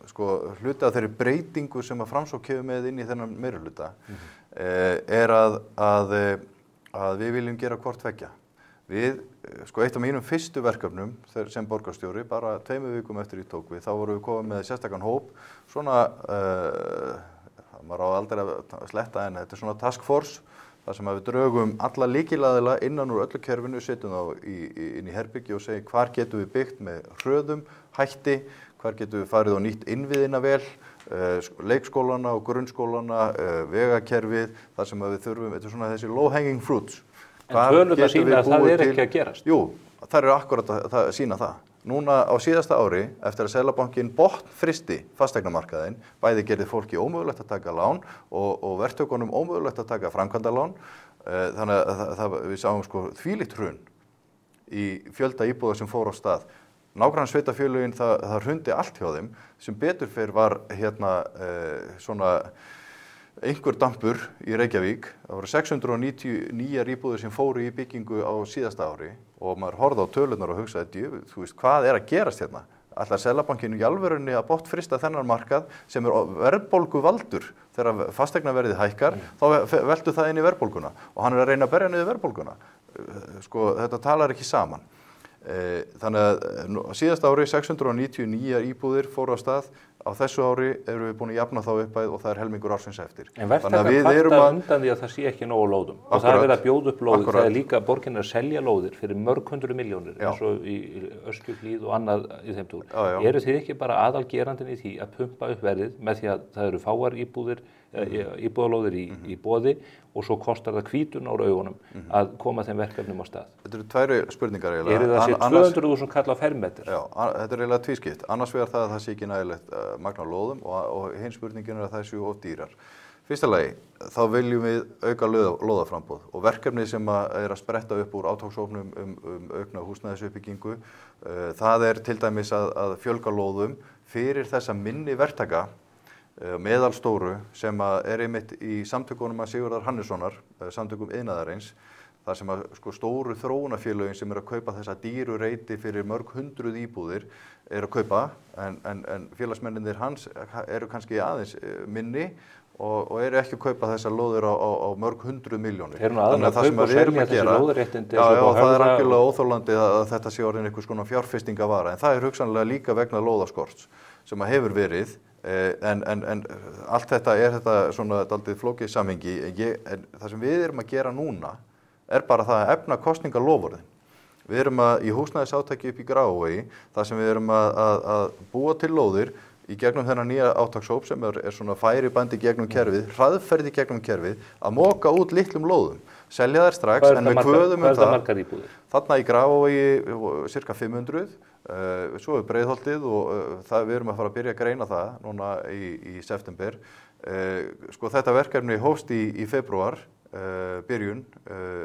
sko hluti af þeirri breytingu sem að Framsókn kemur með inn í þennan meirihluta er að við viljum gera hvort tveggja. Við, sko eitt af mínum fyrstu verkefnum sem borgarstjóri, bara 2 vikum eftir ég tók við, þá vorum við komið með sérstakann hóp, svona, maður á aldrei að sletta en þetta er svona task force, þar sem við drögum alla lykilaðila innan úr öllu kerfinu, setjum þá inn í herbergi og segjum hvar getum við byggt með hröðum, hætti, hvar getum við farið og nýtt innviðina vel, leikskólana og grunnskólana, vegakerfið, þar sem við þurfum, þetta er svona þessi low hanging fruits. En tölurnar sýna að það er ekki að gerast? Jú, það eru akkurat að sýna það. Núna á síðasta ári, eftir að Seðlabankinn botnfrysti fasteignamarkaðinn, bæði gerði fólki ómögulegt að taka lán og verktökunum ómögulegt að taka framkvæmdalán, þannig að við sáum sko þvílíkt hrun í fjölda íbúða sem fór á stað. Nágrannsveitarfélögin það hrundi allt hjá þeim, sem betur fyrr var hérna svona einhver dampur í Reykjavík. Það voru 699 íbúðir sem fóru í byggingu á síðasta ári og maður horfði á tölurnar og hugsaði, þú veist, hvað er að gerast hérna? Ætlar Seðlabankinn í alvörunni að botnfrysta þennan markað sem er verðbólguvaldur þegar fasteignaverðið hækkar, þá veltur það inn í verðbólguna og hann er að reyna að berja niður verðbólguna. Sko, þetta talar ekki saman. Þannig að síðasta ári 699 íbúðir fóru á stað, á þessu ári erum við búin að jafna þá upphæð og það er helmingur ársins eftir. En verktakar kvarta undan því að það sé ekki nógu lóðum og það er verið að bjóða upp lóðir, það er líka borgin að selja lóðir fyrir mörg 100 milljónir eins og í Öskjuhlíð og annað í þeim túr. Eru þið ekki bara aðalgerandinn í því að pumpa upp verðið með því að það eru fáar íbúðalóðir í boði og svo kostar það hvítun á augunum að koma þeim verkefnum á stað? Þetta eru 2 spurningar eiginlega. Eru það sé 200.000 kall á fermetr? Já, þetta er eiginlega tvískipt. Annars vegar það að það sé ekki nægilegt magna lóðum og hinn spurningin að það séu of dýrar. Fyrsta lagi, þá viljum við auka lóðaframboð og verkefni sem að spretta upp úr átakshópnum aukna húsnæðisuppbyggingu, það til dæmis að fjölga lóðum fyrir þessa minni verktaka, meðalstóru sem einmitt í samtökunum að Sigurðar Hannessonar, samtökum iðnaðarins, þar sem að stóru þróunarfélögin sem að kaupa þessa dýru reiti fyrir mörg hundruð íbúðir að kaupa, en félagsmennirnir hans eru kannski aðeins minni og eru ekki að kaupa þessar lóðir á mörg hundruð milljónir. Þannig að það sem við erum að gera, það algjörlega óþolandi að þetta sé orðin einhvers konar fjárfestingavara, en það hugsanlega líka vegna lóðaskorts sem að hefur verið. En allt þetta svona dálítið flókið samhengi, en það sem við erum að gera núna bara það að efna kosningaloforðin. Við erum í húsnæðisátaki upp í Grafarvogi, þar sem við erum að búa til lóðir í gegnum þennan nýja átakshóp sem svona færibandi gegnum kerfið, hraðferði gegnum kerfið, að moka út litlum lóðum, selja þær strax, en við kvöðum það. Hvað er margar íbúðir? Þarna í Grafarvogi cirka 500, svo Breiðholtið og við erum að fara að byrja að greina það núna í september. Þetta verkefni hófst í febrúar, byrjun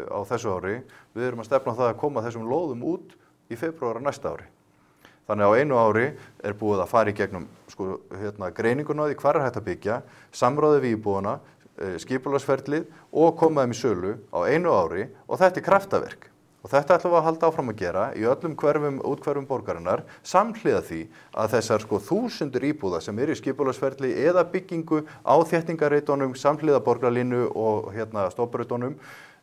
á þessu ári. Við erum að stefna á það að koma þessum lóðum út í febrúar á næsta ári. Þannig á einu ári búið að fara í gegnum greininguna á því hvar hægt að byggja, samráði við íbúana, skipulagsferlið og koma þeim í sölu á einu ári og þetta kraftaverk. Og þetta ætlum við að halda áfram að gera í öllum útkverfum borgarinnar, samhliða því að þessar 1000 íbúða sem í skipulagsferli eða byggingu á þéttingareitunum, samhliða borgarlínu og stofnbrautunum,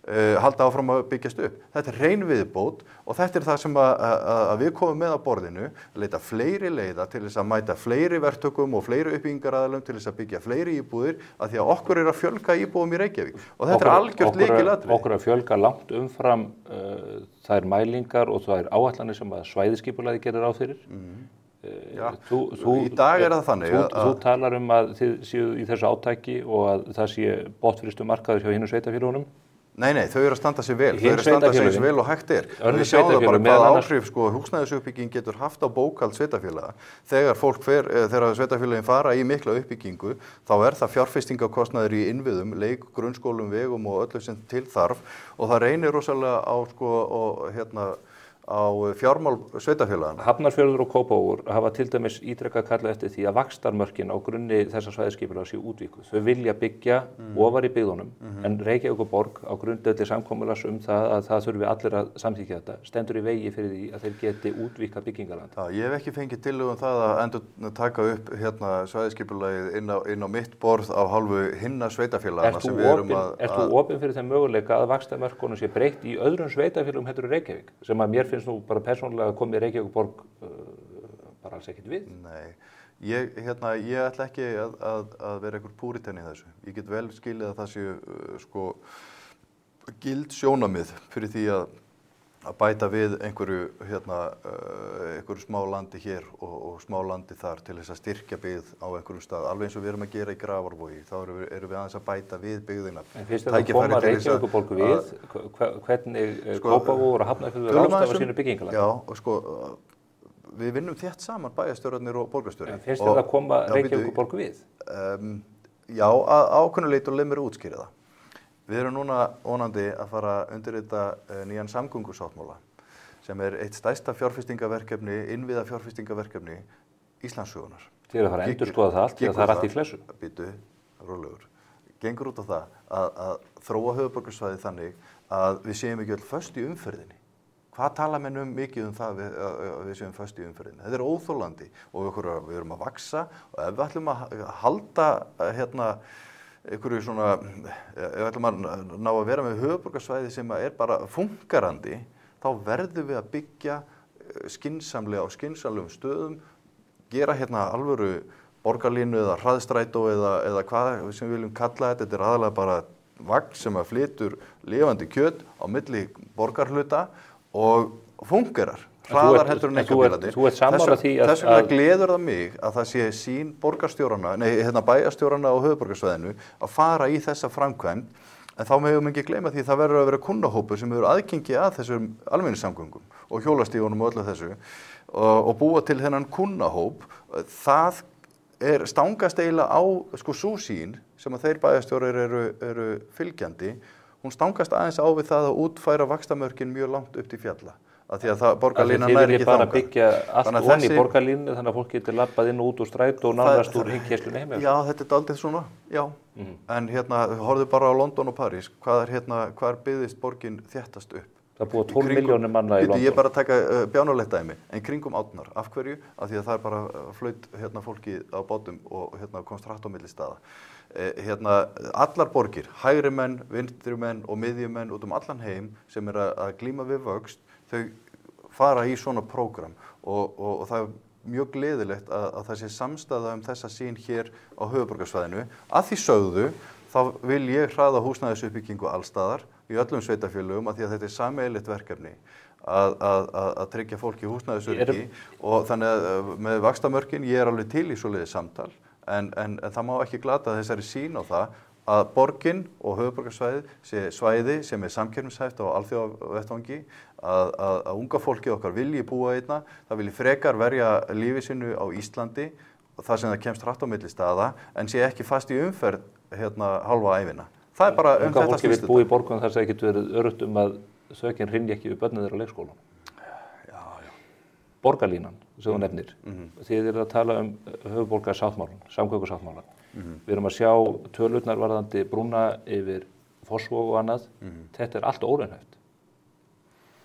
halda áfram að byggjast upp. Þetta hrein viðbót og þetta það sem að við komum með á borðinu, að leita fleiri leiða til þess að mæta fleiri verktökum og fleiri uppbyggingaraðilum til þess að byggja fleiri íbúðir, af því að okkur að fjölga íbúðum í Reykjavík. Og þetta algjört lykilatriði. Okkur að fjölga langt umfram þær mælingar og þær áætlanir sem að svæðisskipulagið gerir ráð fyrir. Í dag það þannig þú talar að þið séu í þessu átaki og að það sé botnfrystu markaður hjá hinum sveitarfélögunum. Nei, þau eru að standa sig vel. Þau eru að standa sig eins vel og hægt Við sjáum það bara hvaða áhrif húsnæðisuppbygging getur haft á bókhald sveitarfélaga. Þegar sveitarfélögin fara í mikla uppbyggingu, þá það fjárfestingakostnaður í innviðum, leik, grunnskólum, vegum og öllu sem til þarf og það reynir rosalega á fjármál sveitarfélagana. Hafnarfjörður og Kópavogur hafa til dæmis ítrekað kallað eftir því að vaxtarmörkin á grunni þessa svæðisskipulags séu útvíkkuð. Þau vilja byggja ofar í byggðunum, en Reykjavík og borg á grundvelli samkomulags það að það þurfi allir að samþykkja þetta, stendur í vegi fyrir því að þeir geti útvíkkað byggingaland. Ég hef ekki fengið tillögu það að endur taka upp svæðisskipulagið inn á mitt borð á hálfu hinna sveitarfélagana sem við erum að... Ert þú opinn fyrir þeim möguleika að vaxtarmörkunum sé breytt í öðrum sveitarfélögum heldur en Reykjavík, sem að mér finnst nú bara persónulega komið Reykjavík borg bara alls ekkert við? Nei, ég ætla ekki að vera einhver púriten í þessu. Ég get vel skilið að það séu gild sjónarmið fyrir því að bæta við einhverju smá landi hér og smá landi þar til þess að styrkja byggð á einhverjum stað, alveg eins og við erum að gera í Grafarvogi. Þá erum við aðeins að bæta við byggðina. En finnst þetta að koma Reykjavíkurborg við? Hvernig Kópavogur og Hafnarfjörður ráðstafa sínu byggingaland? Já, við vinnum þétt saman bæjarstjórarnir og borgarstjóri. En finnst þetta að koma Reykjavíkurborg við? Já, ákveðnu leyti og leið mér að útskýra það. Við erum núna vonandi að fara að undirrita nýjan samgöngusáttmála sem eitt stærsta fjárfestingaverkefni, innviða fjárfestingaverkefni Íslandssögunnar. Þið eru að fara að endurskoða það allt því að það allt í flessu. Býtu, rólegur. Gengur út á það að þróa höfuðborgarsvæðið þannig að við séum ekki öll föst í umferðinni. Hvað tala menn mikið það að við séum föst í umferðinni? Þetta óþolandi og við erum að vaxa og ef við ætlum að halda einhverju svona, ef ætlum að ná að vera með höfuðborgarsvæði sem bara funkarandi, þá verðum við að byggja skynsamlega á skynsamlegum stöðum, gera alvöru borgarlínu eða hraðstrætó eða hvað sem við viljum kalla þetta. Þetta aðalega bara vagn sem flytur lifandi kjöt á milli borgarhluta og fungerar. Hraðar heldur en einkabílarnir. Þú ert sammála því að... Þess vegna gleður það mig að það sé sín bæjarstjórana á höfuðborgarsvæðinu að fara í þessa framkvæmd, en þá megum ekki gleyma því það verður að vera kunnahópur sem hefur aðgengi að þessum almenningssamgöngum og hjólastígunum og öllu þessu og búa til þennan kunnahóp. Það stangast eiginlega á sko sú sýn sem að þeir bæjarstjórar eru fylgjandi, hún stangast aðeins á við það að útfæra vaxtamörkin mjög langt upp til fjalla. Að því að það borgarlínan nær ekki þangað. Þið viljið bara byggja allt onni í borgarlínu þannig að fólk getur labbað inn og út úr strætó og nánast úr hringkeslunni heim. Já, þetta er dálítið svona, já. En horfðu bara á London og París, hvar byggðist borgin þéttast upp? Það búa 12 milljónir manna í London. Ég bara taka bjánulegt dæmi, en kringum átnar. Af hverju? Af því að það er bara flaut fólki á bátum og komst hratt á milli staða. Allar borgir, hægri menn, vinstri menn og miðjumenn út allan heim sem að glíma við vöxt, þau fara í svona prógram og það er mjög gleðilegt að það sé samstaða þessa sýn hér á höfuðborgarsvæðinu. Að því sögðu, þá vil ég hraða húsnæðisuppbyggingu allstaðar í öllum sveitarfélögum að því að þetta er sameiginlegt verkefni að tryggja fólki húsnæðisöryggi og þannig að með vaxtamörkin ég alveg til í svoleiðis samtal en það má ekki glata þessari sýn á það að borgin og höfuðborgarsvæðið sé svæði sem er samkeppnishæft á alþjóðavettvangi, að unga fólkið okkar vilji búa einna, það vilji frekar verja lífi sínu á Íslandi og það sem það kemst hratt á milli staða, en sé ekki fast í umferð hálfa ævina. Það er bara þetta snýst. Fólki vil búa í borgum þar sem það getur verið öruggt að þökin hrynji ekki við börnin þeirra á leikskólanum. Já. Borgarlínan, sem þú nefnir, þið að tala höfuðborgarsáttmálann, samgöngusáttmálann. Við erum að sjá tölurnar varðandi brúna yfir Fossvog og annað. Þetta er allt óraunhæft.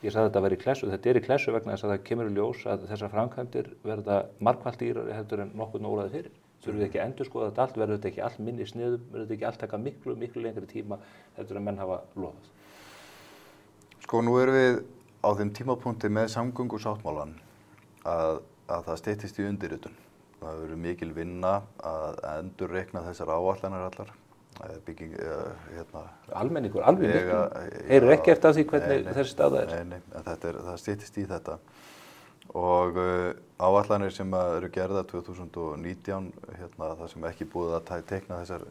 Ég sagði að þetta væri í klessu, þetta er í klessu vegna þess að það kemur í ljós að þessar framkvæmdir verða margfalt dýrari heldur en nokkurn óraði fyrir. Þurfum við ekki að endurskoða þetta allt, verður þetta ekki allt minni sniðum, verður þetta ekki allt taka miklu lengri tíma heldur en menn hafa lofað. Sko nú erum við á þeim tímapunkti með samgöngusáttmálann að það styttist í undirritun. Það verður mikil vinna að endurreikna þessar áætlanir allar. Almenningur, alveg miklu. Heyrðu ekki eftir af því hvernig þessi staða er? Nei, það styttist í þetta. Og áætlanir sem eru gerðar 2019, það sem ekki búið að teikna þessar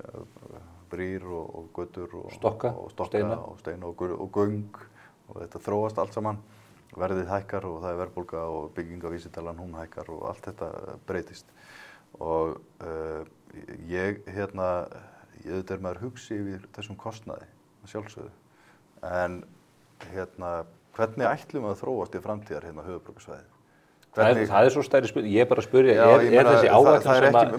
brýr og götur og stokka og steina og göng og þetta þróast allt saman. Verðið hækkar og það er verðbólga og byggingavísitalan hún hækkar og allt þetta breytist. Og ég auðvitað maður hugsi yfir þessum kostnaði, sjálfsögðu. En hvernig ætlum við að þróast í framtíðar höfuðborgarsvæðið? Það er svo stærri spurning, ég er bara að spyrja, er þessi áætlun sem að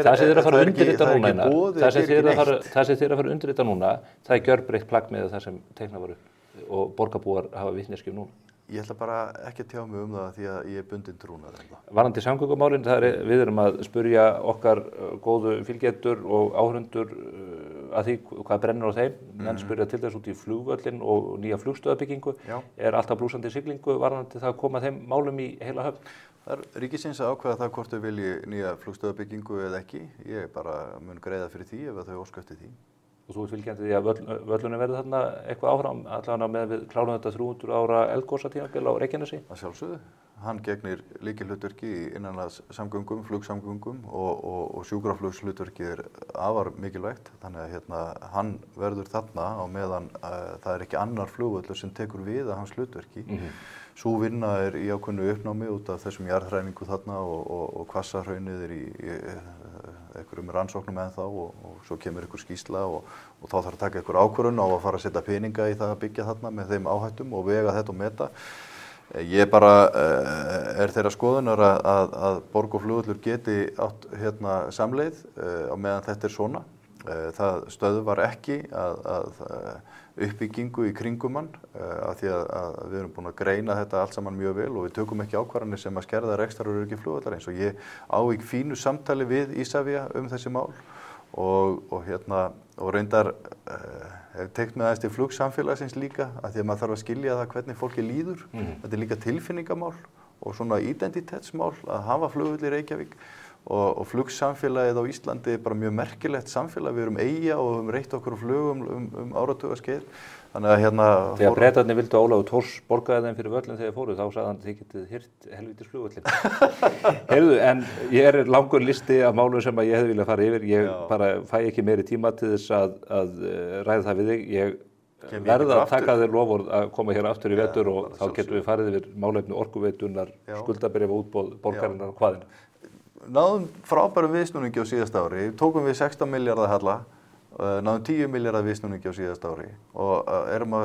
það sem þið að fara að undirrita núna einar, það sem þið að fara að undirrita núna, það er gjörbreytt plagg með það sem teiknað var upp og borgarbúar hafa vitneskju núna. Ég ætla bara ekki að tjá mig það því að ég er bundinn trúnað. Varðandi samgöngumálin, við erum að spyrja okkar góðu fylgjendur og áhorfendur að því hvað brennur á þeim. Menn spyrja til þess út í flugvöllin og nýja flugstöðarbyggingu. Er alltaf blúsandi siglingu varðandi það að koma þeim málum í heila höfn? Það er ríkisins að ákveða það hvort þau vilji nýja flugstöðarbyggingu eða ekki. Ég bara mun greiða fyrir því ef þau óska eftir því. Og þú ert fylgjandi því að völlunum verði þarna eitthvað áfram, allavega með við klárum þetta 300 ára eldgosatímabil á Reykjanesi? Að sjálfsögðu. Hann gegnir lykilhlutverki innanlands samgöngum, flugsamgöngum og sjúkraflugshlutverki er afar mikilvægt. Þannig að hann verður þarna á meðan það er ekki annar flugvöllur sem tekur við að hans hlutverki. Sú vinna er í ákveðnu uppnámi út af þessum jarðhræringu þarna og hvassahraunið er í einhverjum rannsóknum ennþá og svo kemur einhver skýrsla og þá þarf að taka einhver ákvörðun á að fara að setja peninga í það að byggja þarna með þeim áhættum og vega þetta og meta. Ég bara er þeirra skoðunar að borg og flugvöllur geti átt samleið á meðan þetta er svona. Það stöðvar ekki að uppbyggingu í kringum hann af því að við erum búin að greina þetta allt saman mjög vel og við tökum ekki ákvarðanir sem að skerða rekstraröryggi flugvallar eins og ég á í fínu samtali við Isavia þessi mál og reyndar hef teykt með aðeins til flugsamfélagsins líka af því að maður þarf að skilja það hvernig fólki líður. Þetta er líka tilfinningamál og svona identitetsmál að hafa flugvöll í Reykjavík. Og flugsamfélagið á Íslandi er bara mjög merkilegt samfélag. Við erum eyja og höfum reitt okkur á flugum áratugaskeið. Þannig að Þegar Bretarnir vildu að Ólafur Thors borgaði þeim fyrir völlin þegar fóru, þá sagði hann að þið getið hirt helvítis flugvöllin. Heyrðu, en ég er langur listi af málum sem ég hefði viljað fara yfir. Ég bara fæ ekki meiri tíma til þess að ræða það við þig. Ég verð að taka þér lofvörð að koma hér aftur í vetur og þá getum við farið yfir málefni orkuveitunar, skuldabréfa útboð borgarinnar og hvaðina. náðum frábærum viðsnúningi á síðasta ári, tókum við 16 milljarða halla, náðum 10 milljarða viðsnúningi á síðasta ári og erum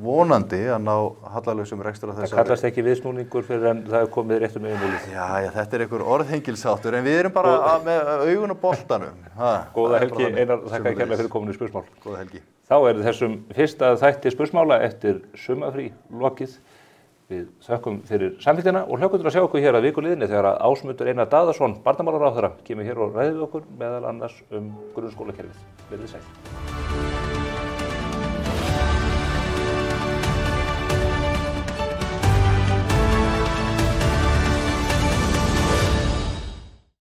vonandi að ná hallalausum rekstur á þess Það kallast ekki viðsnúningur fyrir en það er komið réttum yfirmúlið. Já, þetta einhver orðhengilsáttur, en við erum bara með augun á boltanum. Góða helgi, Einar, þakka kærlega fyrir kominu í Spursmál. Góða helgi. Þá er þessum fyrsta þætti Spursmála eftir sumarfrí lokið. Við þökkum fyrir samfylgdina og hlökkum til að sjá okkur hér að vikuliðinni þegar að Ásmundur Einar Daðason, barnamálaráðherra, kemur hér og ræðir okkur meðal annars grunnskólakerfið. Verið sæl.